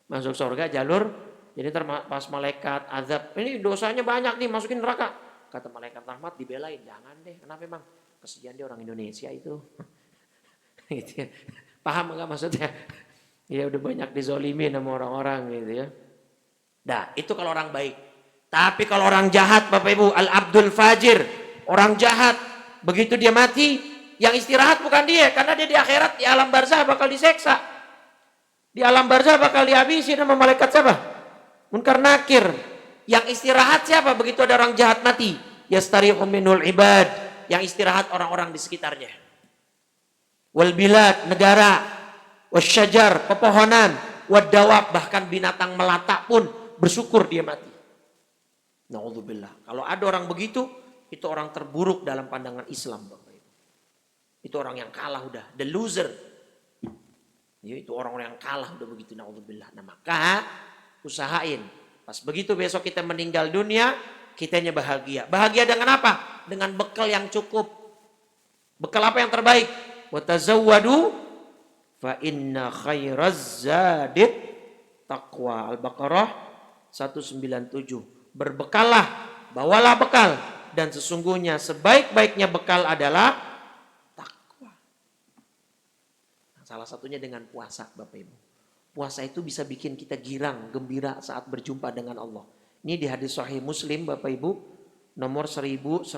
Masuk surga jalur, jadi ntar pas malaikat azab, ini dosanya banyak nih masukin neraka. Kata malaikat rahmat dibelain, jangan deh, kenapa emang? Kesian dia orang Indonesia itu. Gitu ya. Paham nggak maksudnya? Ya udah banyak dizolimin sama orang-orang gitu ya. Nah itu kalau orang baik. Tapi kalau orang jahat Bapak Ibu, al-abdul fajir, orang jahat, begitu dia mati, yang istirahat bukan dia, karena dia di akhirat, di alam barzah bakal diseksa. Di alam barzah bakal dihabisi sama malaikat siapa? Munkar nakir. Yang istirahat siapa? Begitu ada orang jahat mati, yastarihu minul ibad, yang istirahat orang-orang di sekitarnya. Wal bilad, negara, wasyajar, pepohonan, wadawab, bahkan binatang melata pun bersyukur dia mati. Na'udzubillah. Kalau ada orang begitu, itu orang terburuk dalam pandangan Islam Bapak Ibu. Itu orang yang kalah udah, the loser. Ya, itu orang-orang yang kalah udah begitu, na'udzubillah. Nah maka usahain, pas begitu besok kita meninggal dunia, kitanya bahagia. Bahagia dengan apa? Dengan bekal yang cukup. Bekal apa yang terbaik? Wa tazawwadu fa inna khairaz zadit taqwa. Al-Baqarah 197. Berbekallah, bawalah bekal, dan sesungguhnya sebaik-baiknya bekal adalah takwa. Nah, salah satunya dengan puasa Bapak Ibu. Puasa itu bisa bikin kita girang, gembira saat berjumpa dengan Allah. Ini di hadis Sahih Muslim Bapak Ibu, nomor 1152.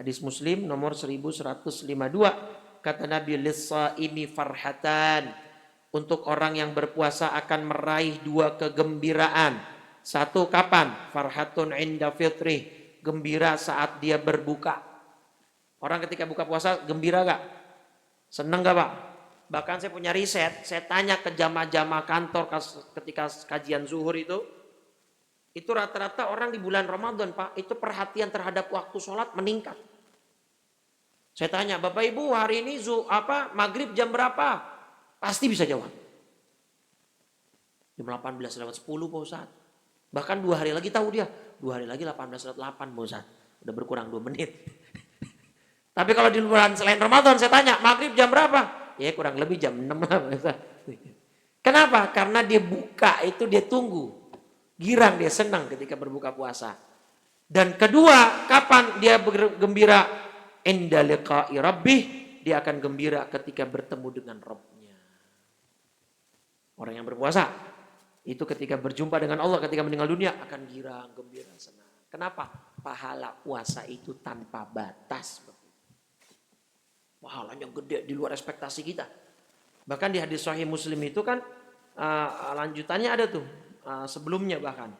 Hadis Muslim nomor 1152. Kata Nabi, lis-shaimi farhatan. Untuk orang yang berpuasa akan meraih dua kegembiraan. Satu kapan? Farhatun inda fitrih. Gembira saat dia berbuka. Orang ketika buka puasa gembira gak? Seneng gak Pak? Bahkan saya punya riset, saya tanya ke jamaah-jamaah kantor ketika kajian zuhur itu rata-rata orang di bulan Ramadan Pak, itu perhatian terhadap waktu sholat meningkat. Saya tanya, Bapak Ibu hari ini maghrib jam berapa? Pasti bisa jawab. Jam 18:10 Pak Ustaz. Bahkan 2 hari lagi tahu dia. 2 hari lagi 18:08 Pak Ustaz. Udah berkurang 2 menit. Tapi kalau di bulan selain Ramadan saya tanya, maghrib jam berapa? Ya kurang lebih jam 6 lah Pak Ustaz. Kenapa? Karena dia buka itu dia tunggu. Girang dia senang ketika berbuka puasa. Dan kedua, kapan dia bergembira? Inda liqa'i rabbih, dia akan gembira ketika bertemu dengan Rabbnya. Orang yang berpuasa itu ketika berjumpa dengan Allah, ketika meninggal dunia akan girang, gembira, senang. Kenapa? Pahala puasa itu tanpa batas. Pahalanya gede di luar ekspektasi kita. Bahkan di hadis Sahih Muslim itu kan lanjutannya ada tuh sebelumnya bahkan.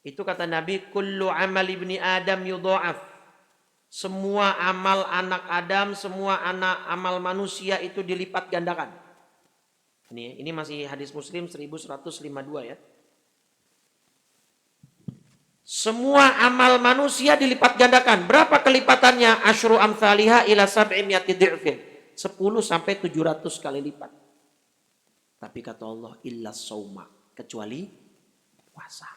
Itu kata Nabi, kullu amal ibni Adam yudha'af. Semua amal anak Adam, semua amal manusia itu dilipat gandakan. Ini masih hadis Muslim 1152 ya. Semua amal manusia dilipat gandakan. Berapa kelipatannya? Asyru amthaliha ila sab'imiyati di'fin. 10 sampai 700 kali lipat. Tapi kata Allah, illa sauma, kecuali puasa.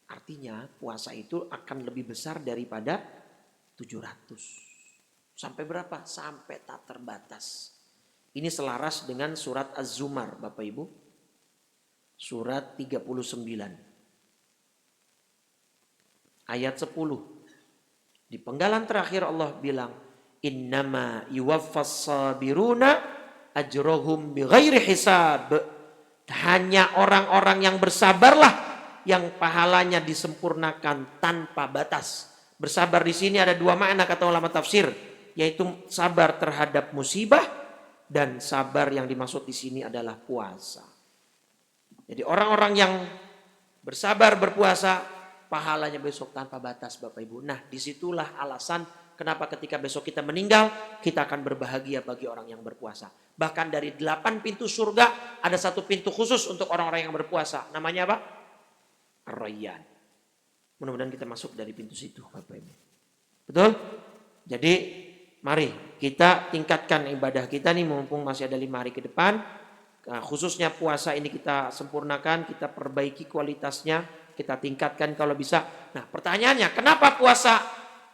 Artinya puasa itu akan lebih besar daripada 700. Sampai berapa? Sampai tak terbatas. Ini selaras dengan surat Az-Zumar Bapak Ibu. Surat 39. Ayat 10. Di penggalan terakhir Allah bilang, innama yuwaffas sabiruna ajrohum bighairi hisab. Hanya orang-orang yang bersabarlah yang pahalanya disempurnakan tanpa batas. Bersabar di sini ada 2 makna kata ulama tafsir, yaitu sabar terhadap musibah dan sabar yang dimaksud di sini adalah puasa. Jadi orang-orang yang bersabar berpuasa pahalanya besok tanpa batas Bapak Ibu. Nah, disitulah alasan kenapa ketika besok kita meninggal kita akan berbahagia bagi orang yang berpuasa. Bahkan dari 8 pintu surga ada 1 pintu khusus untuk orang-orang yang berpuasa. Namanya apa? Ar-Rayyan. Mudah-mudahan kita masuk dari pintu situ Bapak Ibu. Betul? Jadi mari kita tingkatkan ibadah kita nih mumpung masih ada 5 hari ke depan. Nah, khususnya puasa ini kita sempurnakan, kita perbaiki kualitasnya, kita tingkatkan kalau bisa. Nah pertanyaannya, kenapa puasa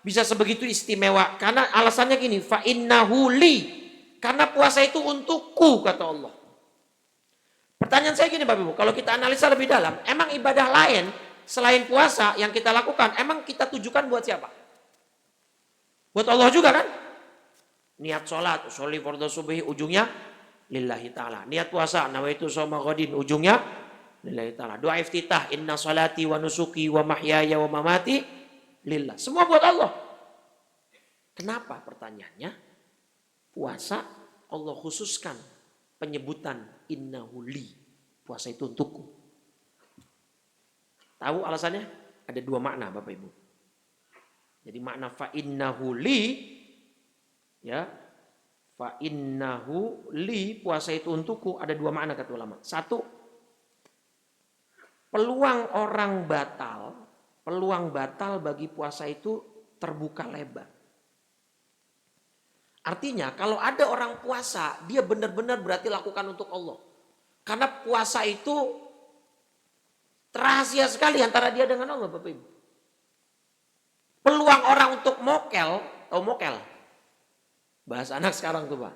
bisa sebegitu istimewa? Karena alasannya gini, fa innahu li. Karena puasa itu untukku kata Allah. Pertanyaan saya gini Bapak Ibu, kalau kita analisa lebih dalam, emang ibadah lain selain puasa yang kita lakukan, emang kita tujukan buat siapa? Buat Allah juga kan? Niat sholat, sholli fardhu subhi, ujungnya lillahi ta'ala. Niat puasa, nawaitu shoma ghadin, ujungnya lillahi ta'ala. Doa iftitah, inna salati wa nusuki wa mahyaya wa mamati lillah. Semua buat Allah. Kenapa pertanyaannya? Puasa Allah khususkan penyebutan innahu li. Puasa itu untukku. Tahu alasannya? Ada 2 makna Bapak Ibu. Jadi makna fa innahu li, ya, fa innahu li, puasa itu untukku, ada 2 makna kata ulama. 1, peluang batal bagi puasa itu terbuka lebar. Artinya kalau ada orang puasa, dia benar-benar berarti lakukan untuk Allah. Karena puasa itu rahasia sekali antara dia dengan Allah Bapak Ibu. Peluang orang untuk mokel, tahu mokel? Bahasa anak sekarang tuh Pak.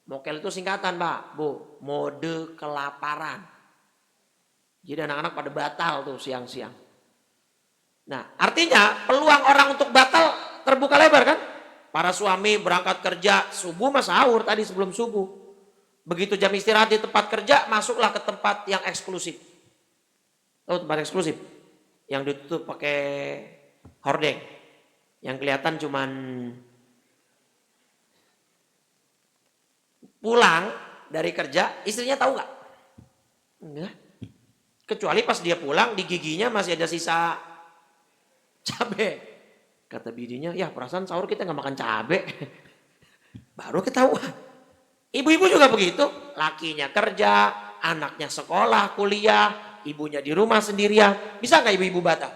Mokel itu singkatan Pak, Bu, mode kelaparan. Jadi anak-anak pada batal tuh siang-siang. Nah artinya peluang orang untuk batal terbuka lebar kan? Para suami berangkat kerja subuh mas sahur tadi sebelum subuh. Begitu jam istirahat di tempat kerja masuklah ke tempat yang eksklusif. Oh tempat eksklusif yang ditutup pakai hordeng, yang kelihatan cuman pulang dari kerja, istrinya tahu nggak? Enggak. Kecuali pas dia pulang di giginya masih ada sisa cabe. Kata bininya, ya perasaan sahur kita nggak makan cabe. Baru ketahuan. Ibu-ibu juga begitu, lakinya kerja, anaknya sekolah, kuliah, ibunya di rumah sendirian. Bisa nggak ibu-ibu bata?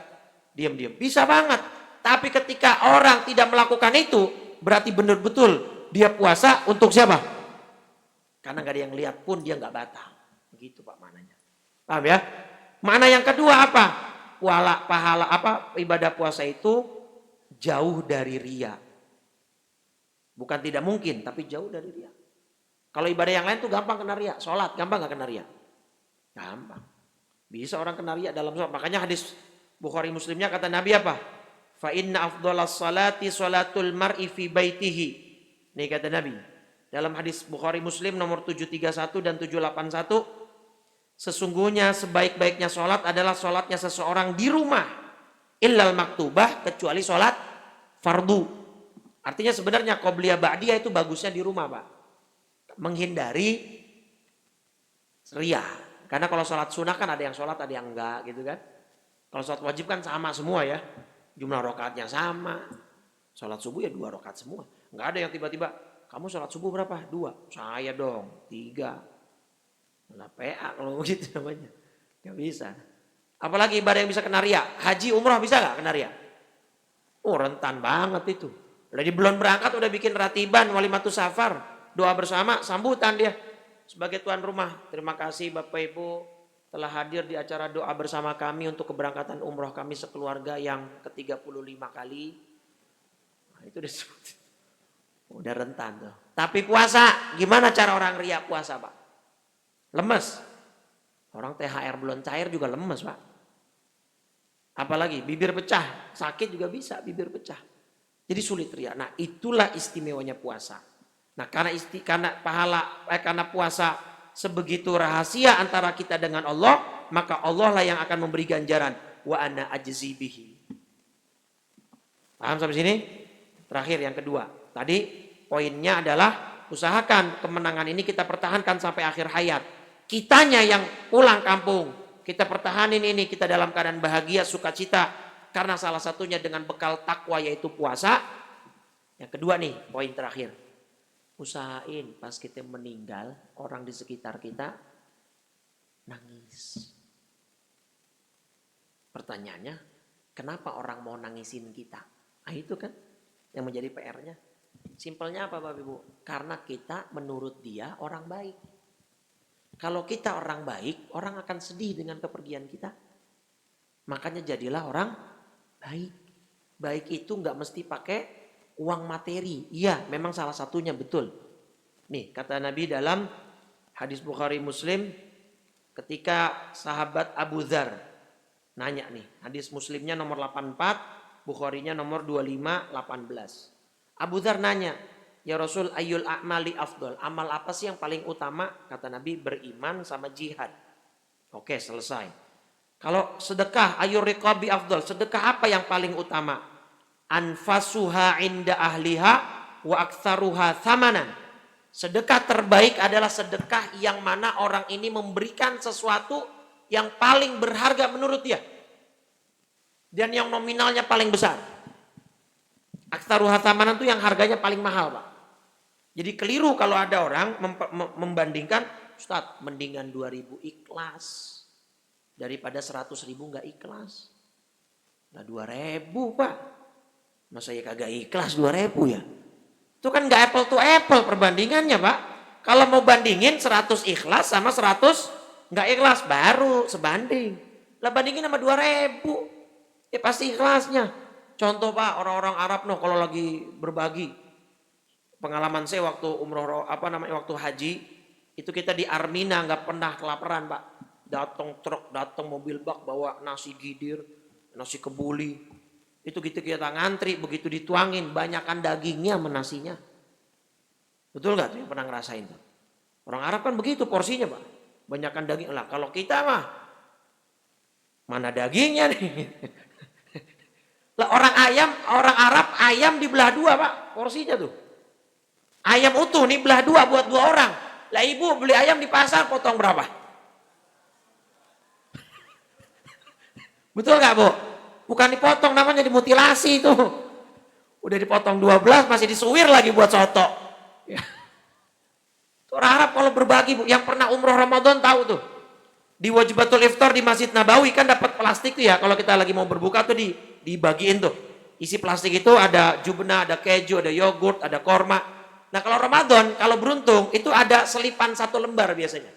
Diam-diam. Bisa banget. Tapi ketika orang tidak melakukan itu, berarti benar-betul dia puasa untuk siapa? Karena nggak ada yang lihat pun dia nggak batal. Begitu Pak mananya. Paham ya? Mana yang kedua apa? Pahala apa? Ibadah puasa itu jauh dari ria. Bukan tidak mungkin, tapi jauh dari ria. Kalau ibadah yang lain tuh gampang kena ria. Sholat gampang nggak kena ria? Gampang. Bisa orang kena ria dalam sholat. Makanya hadis Bukhari Muslimnya kata Nabi apa? Fa inna afdalas salati salatul mar'i fi baitihi. Nih kata Nabi. Dalam hadis Bukhari Muslim nomor 731 dan 781. Sesungguhnya sebaik-baiknya sholat adalah sholatnya seseorang di rumah. Illal maktubah, kecuali sholat fardu. Artinya sebenarnya qobliyah ba'diyah itu bagusnya di rumah Pak. Menghindari ria. Karena kalau sholat sunnah kan ada yang sholat ada yang enggak gitu kan. Kalau sholat wajib kan sama semua ya. Jumlah rakaatnya sama. Sholat subuh ya 2 rakaat semua. Enggak ada yang tiba-tiba kamu sholat subuh berapa? 2. Saya dong 3. Nah, PA kalau begitu namanya. Gak bisa. Apalagi ibadah yang bisa kena ria. Haji umrah bisa gak kena ria? Oh rentan banget itu. Udah di belum berangkat udah bikin ratiban walimatus safar. Doa bersama sambutan dia. Sebagai tuan rumah. Terima kasih Bapak Ibu telah hadir di acara doa bersama kami untuk keberangkatan umroh kami sekeluarga yang ke-35 kali. Nah, itu disebut. Udah rentan tuh. Tapi puasa. Gimana cara orang ria puasa Pak? Lemes. Orang THR belum cair juga lemes Pak. Apalagi bibir pecah. Sakit juga bisa bibir pecah. Jadi sulit ria. Nah itulah istimewanya puasa. Nah karena puasa sebegitu rahasia antara kita dengan Allah. Maka Allah lah yang akan memberi ganjaran. Wa ana ajzi bihi. Paham sampai sini? Terakhir yang kedua. Tadi poinnya adalah usahakan kemenangan ini kita pertahankan sampai akhir hayat. Kitanya yang pulang kampung, kita pertahanin ini, kita dalam keadaan bahagia, sukacita. Karena salah satunya dengan bekal takwa yaitu puasa. Yang kedua nih, poin terakhir. Usahain pas kita meninggal, orang di sekitar kita nangis. Pertanyaannya, kenapa orang mau nangisin kita? Ah itu kan yang menjadi PR-nya. Simpelnya apa Bapak Ibu? Karena kita menurut dia orang baik. Kalau kita orang baik, orang akan sedih dengan kepergian kita. Makanya jadilah orang baik. Baik itu nggak mesti pakai uang materi. Iya, memang salah satunya betul. Nih, kata Nabi dalam hadis Bukhari Muslim ketika sahabat Abu Dzar nanya nih, hadis Muslimnya nomor 84, Bukharinya nomor 2518. Abu Dzar nanya, ya Rasul ayyul a'mali afdol. Amal apa sih yang paling utama? Kata Nabi beriman sama jihad. Oke selesai. Kalau sedekah ayyur riqabi afdol. Sedekah apa yang paling utama? Anfasuha inda ahliha wa aktsaruha thamanan. Sedekah terbaik adalah sedekah yang mana orang ini memberikan sesuatu yang paling berharga menurut dia. Dan yang nominalnya paling besar. Aktsaruha thamanan itu yang harganya paling mahal Pak. Jadi keliru kalau ada orang membandingkan, Ustadz mendingan 2.000 ikhlas daripada 100.000 nggak ikhlas. Nah 2.000 Pak, masa ya kagak ikhlas 2.000 ya? Itu kan nggak apple to apple perbandingannya Pak. Kalau mau bandingin 100 ikhlas sama 100 nggak ikhlas baru sebanding. Lah bandingin sama 2.000, ya pasti ikhlasnya. Contoh Pak orang-orang Arab noh kalau lagi berbagi. Pengalaman saya waktu waktu haji itu kita di Armina nggak pernah kelaparan Pak. Datang truk, datang mobil bak bawa nasi gidir, nasi kebuli. Itu gitu kita ngantri begitu dituangin banyakkan dagingnya sama nasinya. Betul nggak tuh yang pernah ngerasain tuh? Orang Arab kan begitu porsinya Pak. Banyakkan daging. Lah kalau kita mah mana dagingnya nih? Lah orang Arab ayam dibelah 2 Pak porsinya tuh. Ayam utuh nih belah 2 buat 2 orang. Lah ibu beli ayam di pasar potong berapa? Betul gak Bu? Bukan dipotong namanya dimutilasi itu. Udah dipotong 12 masih disuwir lagi buat soto. Ya. Orang Arab kalau berbagi, Bu, yang pernah umroh Ramadan tahu tuh. Di Wajibatul Iftar di Masjid Nabawi kan dapat plastik tuh ya, kalau kita lagi mau berbuka tuh dibagiin tuh. Isi plastik itu ada jubna, ada keju, ada yogurt, ada korma. Nah kalau Ramadan, kalau beruntung itu ada selipan 1 lembar biasanya.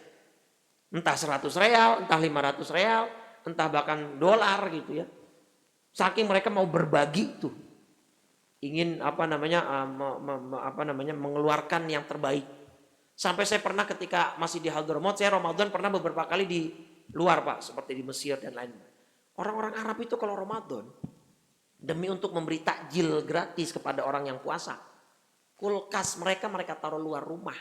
Entah 100 real, entah 500 real, entah bahkan dolar gitu ya. Saking mereka mau berbagi tuh. Ingin mengeluarkan yang terbaik. Sampai saya pernah ketika masih di Hadramaut, saya Ramadan pernah beberapa kali di luar Pak, seperti di Mesir dan lain. Orang-orang Arab itu kalau Ramadan, demi untuk memberi takjil gratis kepada orang yang puasa, kulkas mereka taruh luar rumah.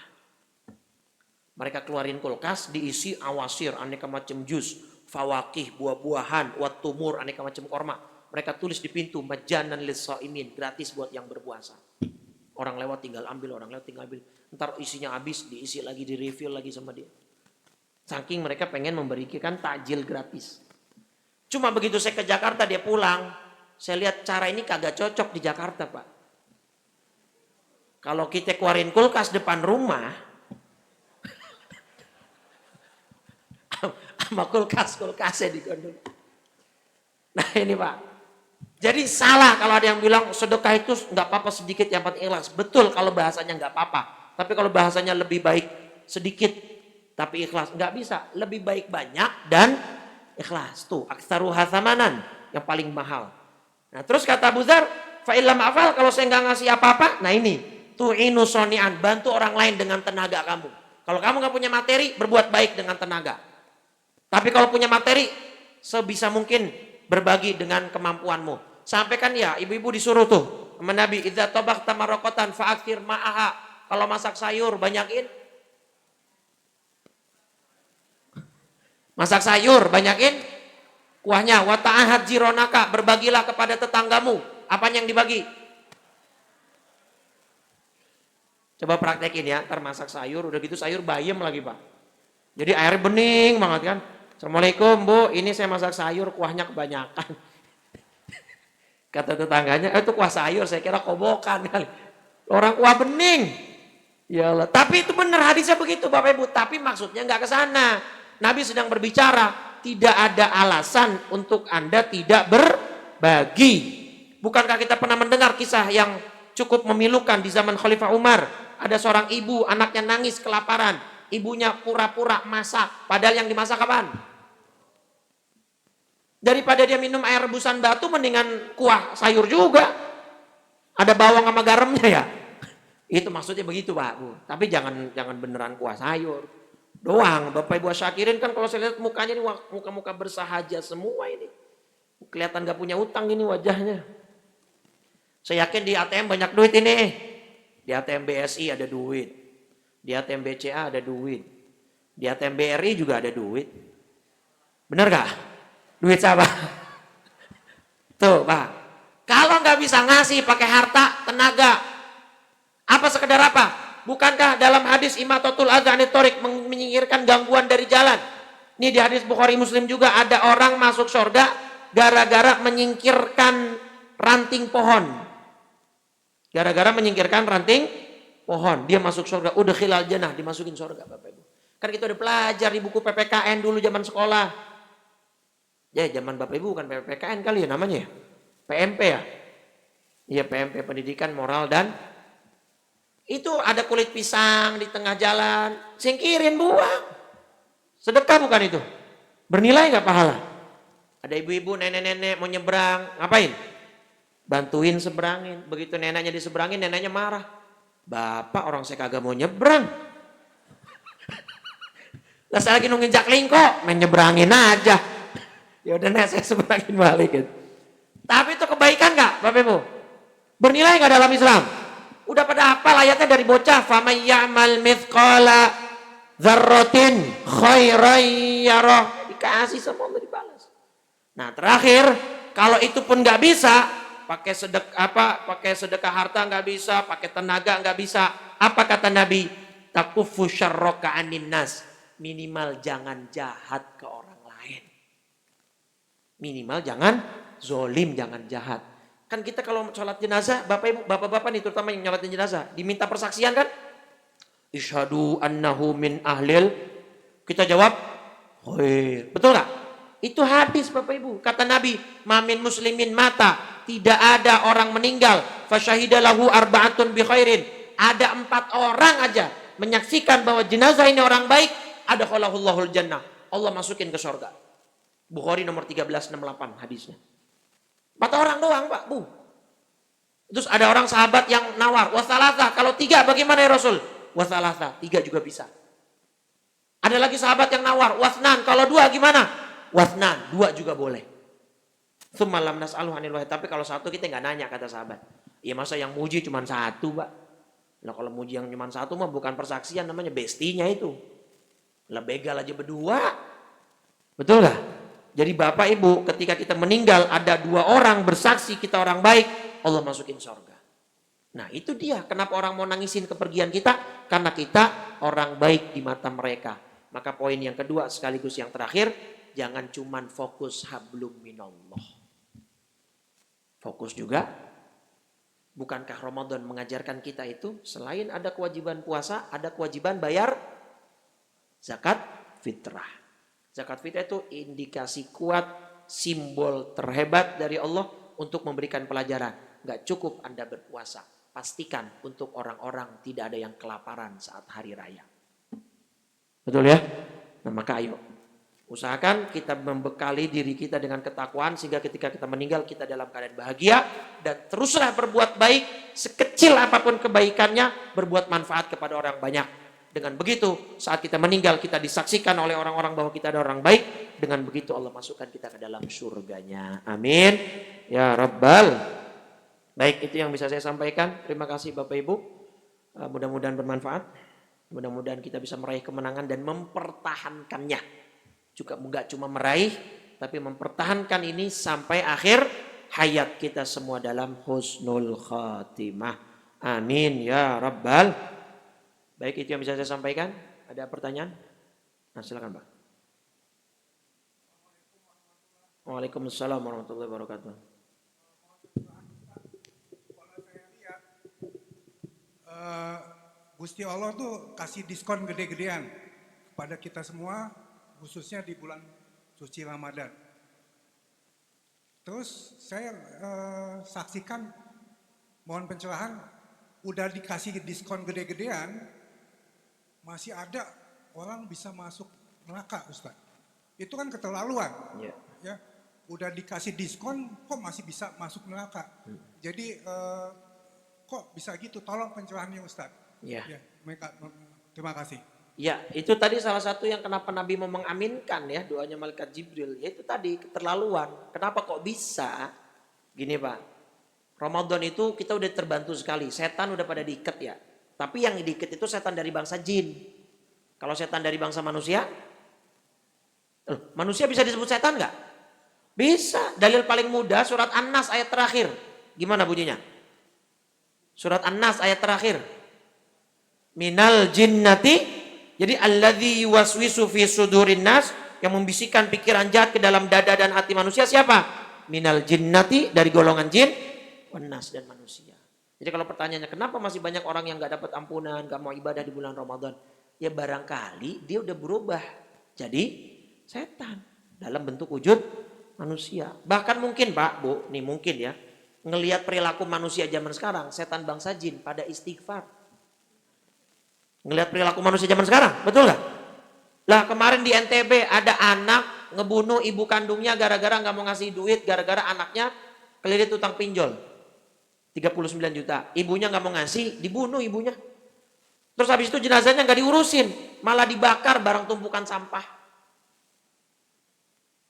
Mereka keluarin kulkas, diisi awasir, aneka macam jus, fawakih, buah-buahan, wattumur, aneka macam korma. Mereka tulis di pintu, majanan lis-shaimin, gratis buat yang berpuasa. Orang lewat tinggal ambil, orang lewat tinggal ambil. Ntar isinya habis, diisi lagi, di-refill lagi sama dia. Saking mereka pengen memberikan takjil gratis. Cuma begitu saya ke Jakarta, dia pulang. Saya lihat cara ini kagak cocok di Jakarta, Pak. Kalau kita keluarin kulkas depan rumah, sama kulkas-kulkasnya digondol. Nah ini Pak. Jadi salah kalau ada yang bilang sedekah itu nggak apa-apa sedikit yang penting ikhlas. Betul kalau bahasanya nggak apa-apa. Tapi kalau bahasanya lebih baik sedikit tapi ikhlas, nggak bisa. Lebih baik banyak dan ikhlas. Tuh aktsaru hatsamanan, yang paling mahal. Nah terus kata Abu Dzar, fa illam afal, kalau saya nggak ngasih apa-apa, nah ini tu'inu sonian, bantu orang lain dengan tenaga kamu. Kalau kamu nggak punya materi, berbuat baik dengan tenaga. Tapi kalau punya materi, sebisa mungkin berbagi dengan kemampuanmu. Sampaikan ya, ibu-ibu disuruh tuh sama Nabi, idza tabakhta maraqatan fa'akthir ma'aha. Kalau masak sayur banyakin. Masak sayur banyakin kuahnya. Wa ta'ahad jironaka, berbagilah kepada tetanggamu. Apanya yang dibagi? Coba praktekin ya, ntar masak sayur, udah gitu sayur bayem lagi Pak. Jadi airnya bening banget kan. Assalamualaikum Bu, ini saya masak sayur, kuahnya kebanyakan. Kata tetangganya, itu kuah sayur, saya kira kobokan kali. Orang kuah bening. Ya Allah, tapi itu benar hadisnya begitu Bapak Ibu, tapi maksudnya nggak ke sana. Nabi sedang berbicara, tidak ada alasan untuk Anda tidak berbagi. Bukankah kita pernah mendengar kisah yang cukup memilukan di zaman Khalifah Umar? Ada seorang ibu, anaknya nangis kelaparan. Ibunya pura-pura masak, padahal yang dimasak apaan? Daripada dia minum air rebusan batu, mendingan kuah sayur juga. Ada bawang sama garamnya ya. Itu maksudnya begitu Pak Bu. Tapi jangan beneran kuah sayur doang. Bapak Ibu syakirin kan kalau saya lihat mukanya ini muka-muka bersahaja semua ini. Kelihatan gak punya utang ini wajahnya. Saya yakin di ATM banyak duit ini. Di ATM BSI ada duit. Di ATM BCA ada duit. Di ATM BRI juga ada duit. Bener gak? Duit siapa? Tuh Pak. Kalau nggak bisa ngasih pakai harta, tenaga, apa sekedar apa? Bukankah dalam hadis imatatul adza anit thoriq, menyingkirkan gangguan dari jalan? Ini di hadis Bukhari Muslim juga ada orang masuk surga gara-gara menyingkirkan ranting pohon. Gara-gara menyingkirkan ranting pohon, dia masuk surga. Udkhilal jannah, dimasukin surga Bapak Ibu. Kan kita udah pelajar di buku PPKN dulu zaman sekolah. Ya zaman Bapak Ibu bukan PPKN kali ya namanya ya. PMP ya. Iya PMP, pendidikan moral dan itu ada kulit pisang di tengah jalan, singkirin buang. Sedekah bukan itu? Bernilai nggak pahala? Ada ibu-ibu, nenek-nenek mau nyebrang, ngapain? Bantuin seberangin. Begitu neneknya diseberangin, neneknya marah. Bapak, orang saya kagak mau nyebrang. Lah saya lagi nungguin jaklingko, main nyebrangin aja. Ya udah nek saya seberangin balik gitu. Tapi itu kebaikan nggak Bapak Ibu? Bernilai nggak dalam Islam? Udah pada hafal ayatnya dari bocah. Faman ya'mal mithqala dzarratin khairan yarah. Dikasih semua dibalas. Nah terakhir, kalau itu pun nggak bisa, pakai sedekah harta nggak bisa, pakai tenaga nggak bisa. Apa kata Nabi? Takuffu syarraka anin nas. Minimal jangan jahat ke orang lain. Minimal jangan zolim, jangan jahat. Kan kita kalau sholat jenazah, bapak-bapak nih terutama yang nyolatin jenazah, diminta persaksian kan? Isyhadu annahu min ahlil. Kita jawab, khair. Betul nggak? Itu hadis Bapak Ibu. Kata Nabi, mamin muslimin mata. Tidak ada orang meninggal. Fasyahidalahu arba'atun bi khairin. Ada 4 orang aja menyaksikan bahwa jenazah ini orang baik. Ada khalahullahu jannah. Allah masukin ke surga. Bukhari nomor 1368 hadisnya. 4 orang doang Pak, Bu. Terus ada orang sahabat yang nawar, wasalatha, kalau 3 bagaimana ya Rasul? Wasalatha, 3 juga bisa. Ada lagi sahabat yang nawar, wasnan, kalau 2 gimana? Wasnan, 2 juga boleh. Tsummalam nas'aluhu anil wahid, tapi kalau 1 kita nggak nanya, kata sahabat. Ya masa yang muji cuma 1 Pak. Nah kalau muji yang cuma 1 mah bukan persaksian, namanya bestinya itu. Lah begal aja berdua. Betul nggak? Jadi Bapak Ibu, ketika kita meninggal ada 2 orang bersaksi kita orang baik, Allah masukin surga. Nah itu dia kenapa orang mau nangisin kepergian kita, karena kita orang baik di mata mereka. Maka poin yang kedua sekaligus yang terakhir, jangan cuman fokus hablum minallah. Fokus juga, bukankah Ramadan mengajarkan kita itu selain ada kewajiban puasa, ada kewajiban bayar zakat fitrah. Zakat fitrah itu indikasi kuat, simbol terhebat dari Allah untuk memberikan pelajaran. Gak cukup Anda berpuasa. Pastikan untuk orang-orang tidak ada yang kelaparan saat hari raya. Betul ya? Nah maka ayo. Usahakan kita membekali diri kita dengan ketakwaan. Sehingga ketika kita meninggal kita dalam keadaan bahagia. Dan teruslah berbuat baik. Sekecil apapun kebaikannya. Berbuat manfaat kepada orang banyak. Dengan begitu saat kita meninggal kita disaksikan oleh orang-orang bahwa kita ada orang baik. Dengan begitu Allah masukkan kita ke dalam surganya. Amin. Ya Rabbal. Baik, itu yang bisa saya sampaikan. Terima kasih Bapak Ibu. Mudah-mudahan bermanfaat. Mudah-mudahan kita bisa meraih kemenangan dan mempertahankannya. Juga enggak cuma meraih, tapi mempertahankan ini sampai akhir hayat kita semua dalam husnul khatimah. Amin ya Rabbal. Baik, itu yang bisa saya sampaikan. Ada pertanyaan? Nah, silakan Pak. Waalaikumsalam warahmatullahi wabarakatuh. Gusti Allah tuh kasih diskon gede-gedean kepada kita semua, khususnya di bulan suci Ramadan. Terus saya saksikan, mohon pencerahan, udah dikasih diskon gede-gedean, masih ada orang bisa masuk neraka, Ustaz. Itu kan keterlaluan. Yeah. Ya, udah dikasih diskon, kok masih bisa masuk neraka. Jadi kok bisa gitu? Tolong pencerahannya Ustaz. Ya. Ya, terima kasih. Ya, itu tadi salah satu yang kenapa Nabi mau mengaminkan ya doanya malaikat Jibril. Ya itu tadi keterlaluan. Kenapa kok bisa? Gini Pak, Ramadan itu kita udah terbantu sekali. Setan udah pada diikat ya. Tapi yang diikat itu setan dari bangsa jin. Kalau setan dari bangsa manusia, manusia bisa disebut setan nggak? Bisa. Dalil paling mudah surat An-Nas ayat terakhir. Gimana bunyinya? Surat An-Nas ayat terakhir. Minal jinnati, jadi alladzi yuwaswisu fi sudurin nas, yang membisikkan pikiran jahat ke dalam dada dan hati manusia siapa? Minal jinnati, dari golongan jin, wan nas, dan manusia. Jadi kalau pertanyaannya kenapa masih banyak orang yang gak dapat ampunan, gak mau ibadah di bulan Ramadan? Ya barangkali dia udah berubah jadi setan dalam bentuk wujud manusia. Bahkan mungkin Pak, Bu, nih mungkin ya, ngelihat perilaku manusia zaman sekarang, setan bangsa jin pada istighfar. Ngelihat perilaku manusia zaman sekarang, betul gak? Lah kemarin di NTB ada anak ngebunuh ibu kandungnya gara-gara gak mau ngasih duit, gara-gara anaknya kelilit utang pinjol 39 juta. Ibunya gak mau ngasih, dibunuh ibunya. Terus habis itu jenazahnya gak diurusin, malah dibakar barang tumpukan sampah.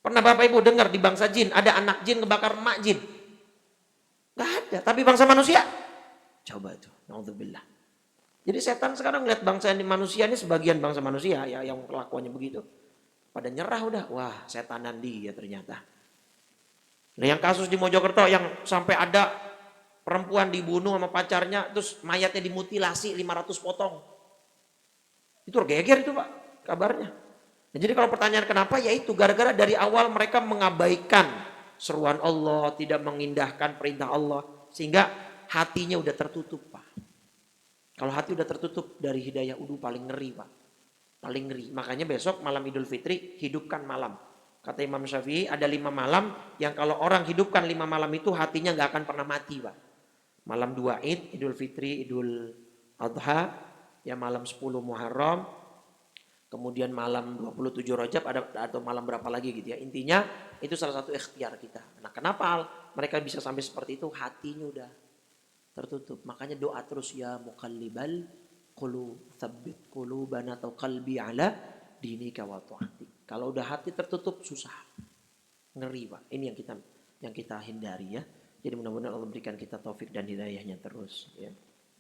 Pernah Bapak Ibu dengar di bangsa jin ada anak jin ngebakar emak jin? Gak ada, tapi bangsa manusia coba tuh, naudzubillah. Jadi setan sekarang lihat bangsa manusia ini, sebagian bangsa manusia ya yang kelakuannya begitu, pada nyerah udah, wah setanan dia ternyata. Nah yang kasus di Mojokerto yang sampai ada perempuan dibunuh sama pacarnya, terus mayatnya dimutilasi 500 potong. Itu geger itu Pak kabarnya. Nah, jadi kalau pertanyaan kenapa, ya itu gara-gara dari awal mereka mengabaikan seruan Allah, tidak mengindahkan perintah Allah, sehingga hatinya udah tertutup Pak. Kalau hati udah tertutup dari hidayah udu paling ngeri Pak. Paling ngeri. Makanya besok malam Idul Fitri hidupkan malam. Kata Imam Syafi'i ada 5 malam yang kalau orang hidupkan 5 malam itu hatinya nggak akan pernah mati Pak. Malam 2 Id, Idul Fitri, Idul Adha, ya malam 10 Muharram, kemudian malam 27 Rajab ada atau malam berapa lagi gitu ya. Intinya itu salah satu ikhtiar kita. Nah, kenapa mereka bisa sampai seperti itu? Hatinya udah tertutup. Makanya doa terus ya muqallibal qulub, tsabbit qulubana atau qalbi ala dinika wa ta'atik. Kalau udah hati tertutup susah. Ngeri Pak. Ini yang kita hindari ya. Jadi mudah-mudahan Allah berikan kita taufik dan hidayahnya terus ya.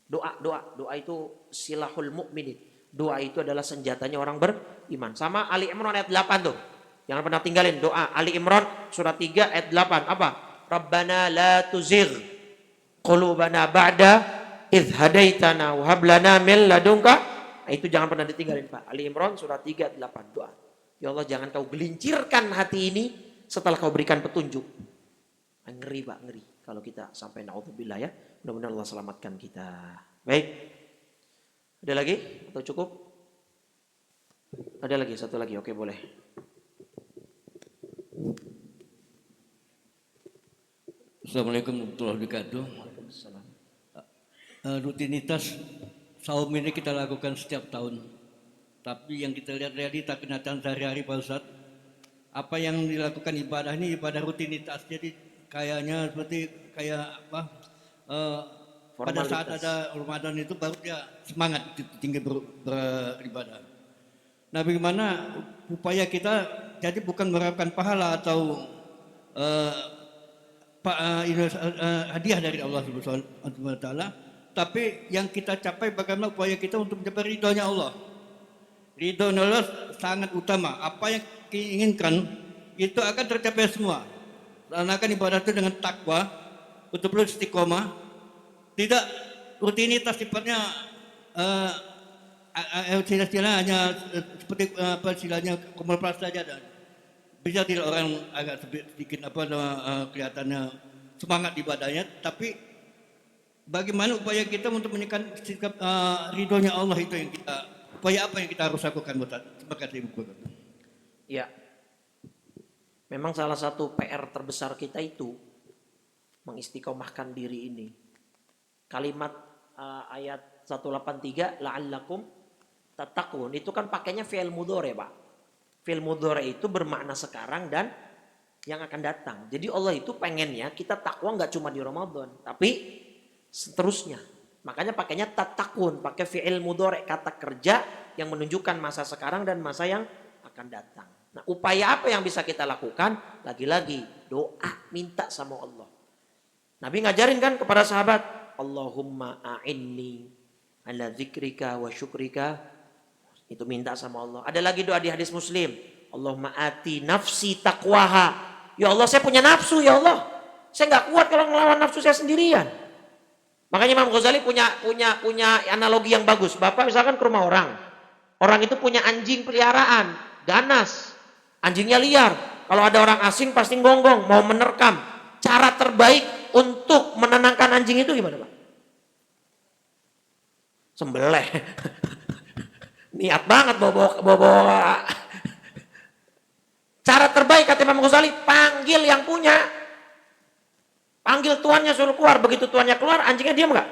Doa itu silahul mukminin. Doa itu adalah senjatanya orang beriman. Sama Ali Imran ayat 8 tuh. Jangan pernah tinggalin doa Ali Imran surat 3 ayat 8. Apa? Rabbana la tuzigh qulubana ba'da idh hadaitana wa hab lana min ladunka. Nah, itu jangan pernah ditinggalin Pak. Ali Imran surat 3 ayat 8 doa. Ya Allah jangan kau gelincirkan hati ini setelah kau berikan petunjuk. Ngeri Pak, ngeri. Kalau kita sampai naudzubillah ya. Mudah-mudahan Allah selamatkan kita. Baik. Ada lagi atau cukup? Ada lagi, satu lagi. Oke, boleh. Assalamualaikum warahmatullahi wabarakatuh. Rutinitas saum ini kita lakukan setiap tahun. Tapi yang kita lihat realita kenyataan sehari-hari Pak Ustadz, apa yang dilakukan ibadah ini ibadah rutinitas. Jadi kayaknya seperti kayak apa? Pada saat ada Ramadan itu baru dia semangat tinggi beribadah. Nah, bagaimana upaya kita jadi bukan mengharapkan pahala atau hadiah dari Allah Subhanahu wa taala, tapi yang kita capai bagaimana upaya kita untuk mencapai ridhonya Allah. Ridhonya Allah sangat utama. Apa yang diinginkan itu akan tercapai semua. Laksanakan ibadah itu dengan takwa, betul-betul istiqomah, tidak rutinitas sifatnya istilah hanya seperti apa istilahnya komersial saja dan bisa tidak orang agak sedikit kelihatannya semangat ibadahnya, tapi bagaimana upaya kita untuk menekan sikap ridhonya Allah itu yang kita upaya apa yang kita harus lakukan buat terima kasih. Ya. Memang salah satu PR terbesar kita itu mengistiqomahkan diri ini. Kalimat ayat 183 la'allakum tattaqun itu kan pakainya fi'il mudhari, Pak. Fi'il mudhari itu bermakna sekarang dan yang akan datang. Jadi Allah itu pengennya kita takwa enggak cuma di Ramadan, tapi seterusnya. Makanya pakainya tattaqun, pakai fi'il mudhari kata kerja yang menunjukkan masa sekarang dan masa yang akan datang. Nah, upaya apa yang bisa kita lakukan? Lagi-lagi doa, minta sama Allah. Nabi ngajarin kan kepada sahabat, Allahumma a'inni ala dzikrika wa syukrika. Itu minta sama Allah. Ada lagi doa di hadis Muslim, Allahumma ati nafsi taqwaha. Ya Allah, saya punya nafsu ya Allah. Saya nggak kuat kalau ngelawan nafsu saya sendirian. Makanya Imam Ghazali punya analogi yang bagus. Bapak misalkan ke rumah orang. Orang itu punya anjing peliharaan, ganas. Anjingnya liar. Kalau ada orang asing pasti gonggong, mau menerkam. Cara terbaik untuk menenangkan anjing itu gimana, Pak? Sembelih. Niat banget bawa. Cara terbaik kata Imam Ghazali, panggil yang punya. Panggil tuannya suruh keluar. Begitu tuannya keluar, anjingnya diam nggak?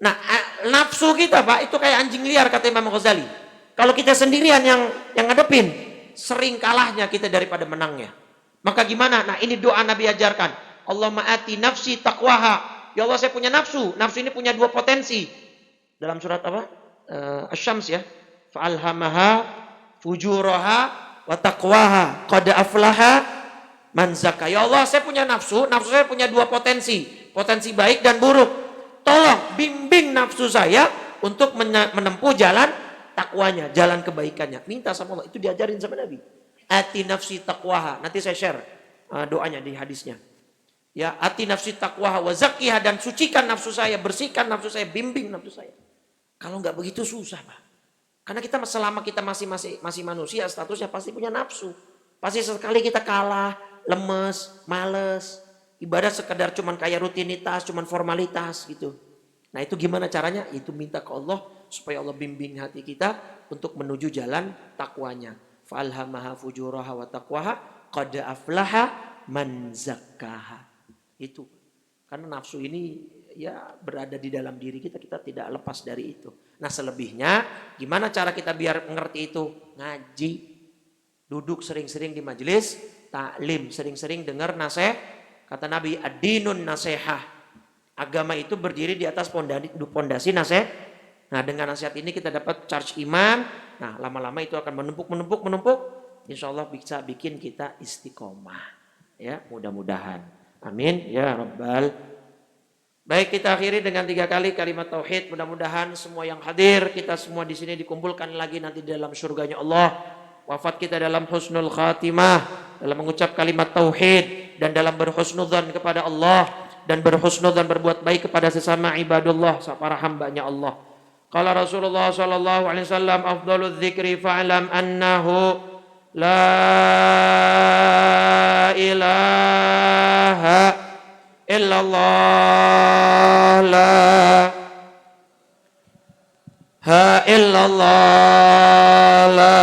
Nah, nafsu kita, Pak, itu kayak anjing liar kata Imam Ghazali. Kalau kita sendirian yang ngadepin, sering kalahnya kita daripada menangnya. Maka gimana? Nah, ini doa Nabi ajarkan. Allahumma ati nafsi taqwaha. Ya Allah, saya punya nafsu. Nafsu ini punya dua potensi. Dalam surat apa? Asy-Syams ya. Fa'alhamaha fujuraha wa taqwaha. Qad aflaha man zakka. Ya Allah, saya punya nafsu. Nafsu saya punya dua potensi. Potensi baik dan buruk. Tolong bimbing nafsu saya untuk menempuh jalan takwanya, jalan kebaikannya. Minta sama Allah. Itu diajarin sama Nabi. Ati nafsi taqwaha. Nanti saya share doanya di hadisnya. Ya, ati nafsi taqwaha wa zakkiha, dan sucikan nafsu saya, bersihkan nafsu saya, bimbing nafsu saya. Kalau nggak begitu susah, Pak. Karena kita selama kita masih manusia, statusnya pasti punya nafsu. Pasti sekali kita kalah, lemes, males. Ibadah sekedar cuman kayak rutinitas, cuman formalitas gitu. Nah itu gimana caranya? Itu minta ke Allah supaya Allah bimbing hati kita untuk menuju jalan takwanya. Fa'alhamaha fujuraha wa taqwaha qad aflaha man zakkaha. Itu. Karena nafsu ini ya berada di dalam diri kita, kita tidak lepas dari itu. Nah selebihnya gimana cara kita biar mengerti itu? Ngaji. Duduk sering-sering di majelis taklim, sering-sering dengar nasihat. Kata Nabi, ad-dinun nasihah. Agama itu berdiri di atas pondasi nasihat. Nah dengan nasihat ini kita dapat charge iman. Nah lama-lama itu akan menumpuk. Insya Allah bisa bikin kita istiqomah. Ya mudah-mudahan. Amin. Ya Rabbal. Baik, kita akhiri dengan 3 kali kalimat tauhid. Mudah-mudahan semua yang hadir, kita semua di sini dikumpulkan lagi nanti dalam surganya Allah. Wafat kita dalam husnul khatimah, dalam mengucap kalimat tauhid dan dalam berhusnudzan kepada Allah dan berhusnudzan berbuat baik kepada sesama ibadullah, para hambanya Allah. Qala Rasulullah sallallahu alaihi wasallam, afdhaludz dzikri fa'lam annahu la ilaha illallah, la ha illallah, la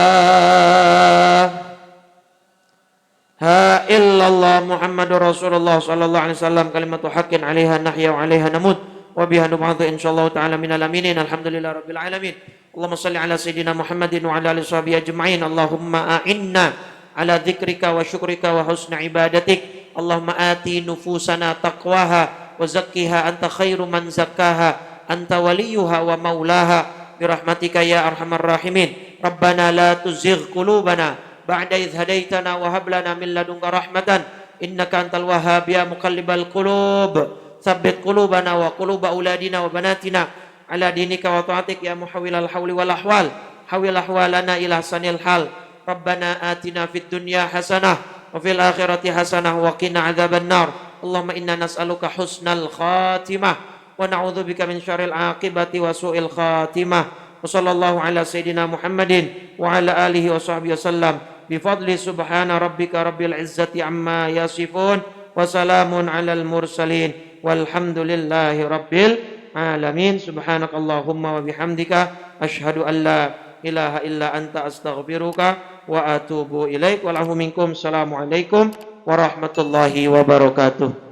ha illallah Muhammadur Rasulullah sallallahu alaihi wasallam, kalimatu haqqin 'alaiha nahya wa 'alaiha namut wa biha nub'atsu insyaallah ta'ala minal aminin. Alhamdulillah rabbil alamin. Allahumma shalli ala sayyidina Muhammadin wa ala alihi washabihi ajma'in. Allahumma a'inna ala dzikrika wa syukrika wa husni ibadatik. Allahumma ati nufusana taqwaha wa zakkiha anta khairu man zakkaha anta waliyuha wa maulaha birahmatika ya arhamar rahimin. Rabbana la tuzigh qulubana ba'da idh hadaitana wa hab lana min ladunka rahmatan innaka antal wahhab ya muqallibal qulub tsabbit qulubana wa quluba auladina wa banatina ala dinika wa ta'atik ya muhawwilal hawli wal ahwal hawil ahwalana ila sanil hal. Rabbana atina fid dunya hasanah wa fil akhirati hasanah wa qina adzaban nar. Allahumma inna nas'aluka husnal khatimah wa na'udzubika min syarril aqibati wa su'il khatimah. Wa sallallahu ala sayyidina Muhammadin wa ala alihi wa sahbihi wasallam bi fadli subhana rabbika rabbil izzati amma yasifun wa salamun alal mursalin walhamdulillahi rabbil alamin. Subhanakallahumma wa bihamdika asyhadu an la ilaha illa anta astaghfiruka wa atubu ilaik. Walahu minkum. Assalamualaikum warahmatullahi wabarakatuh.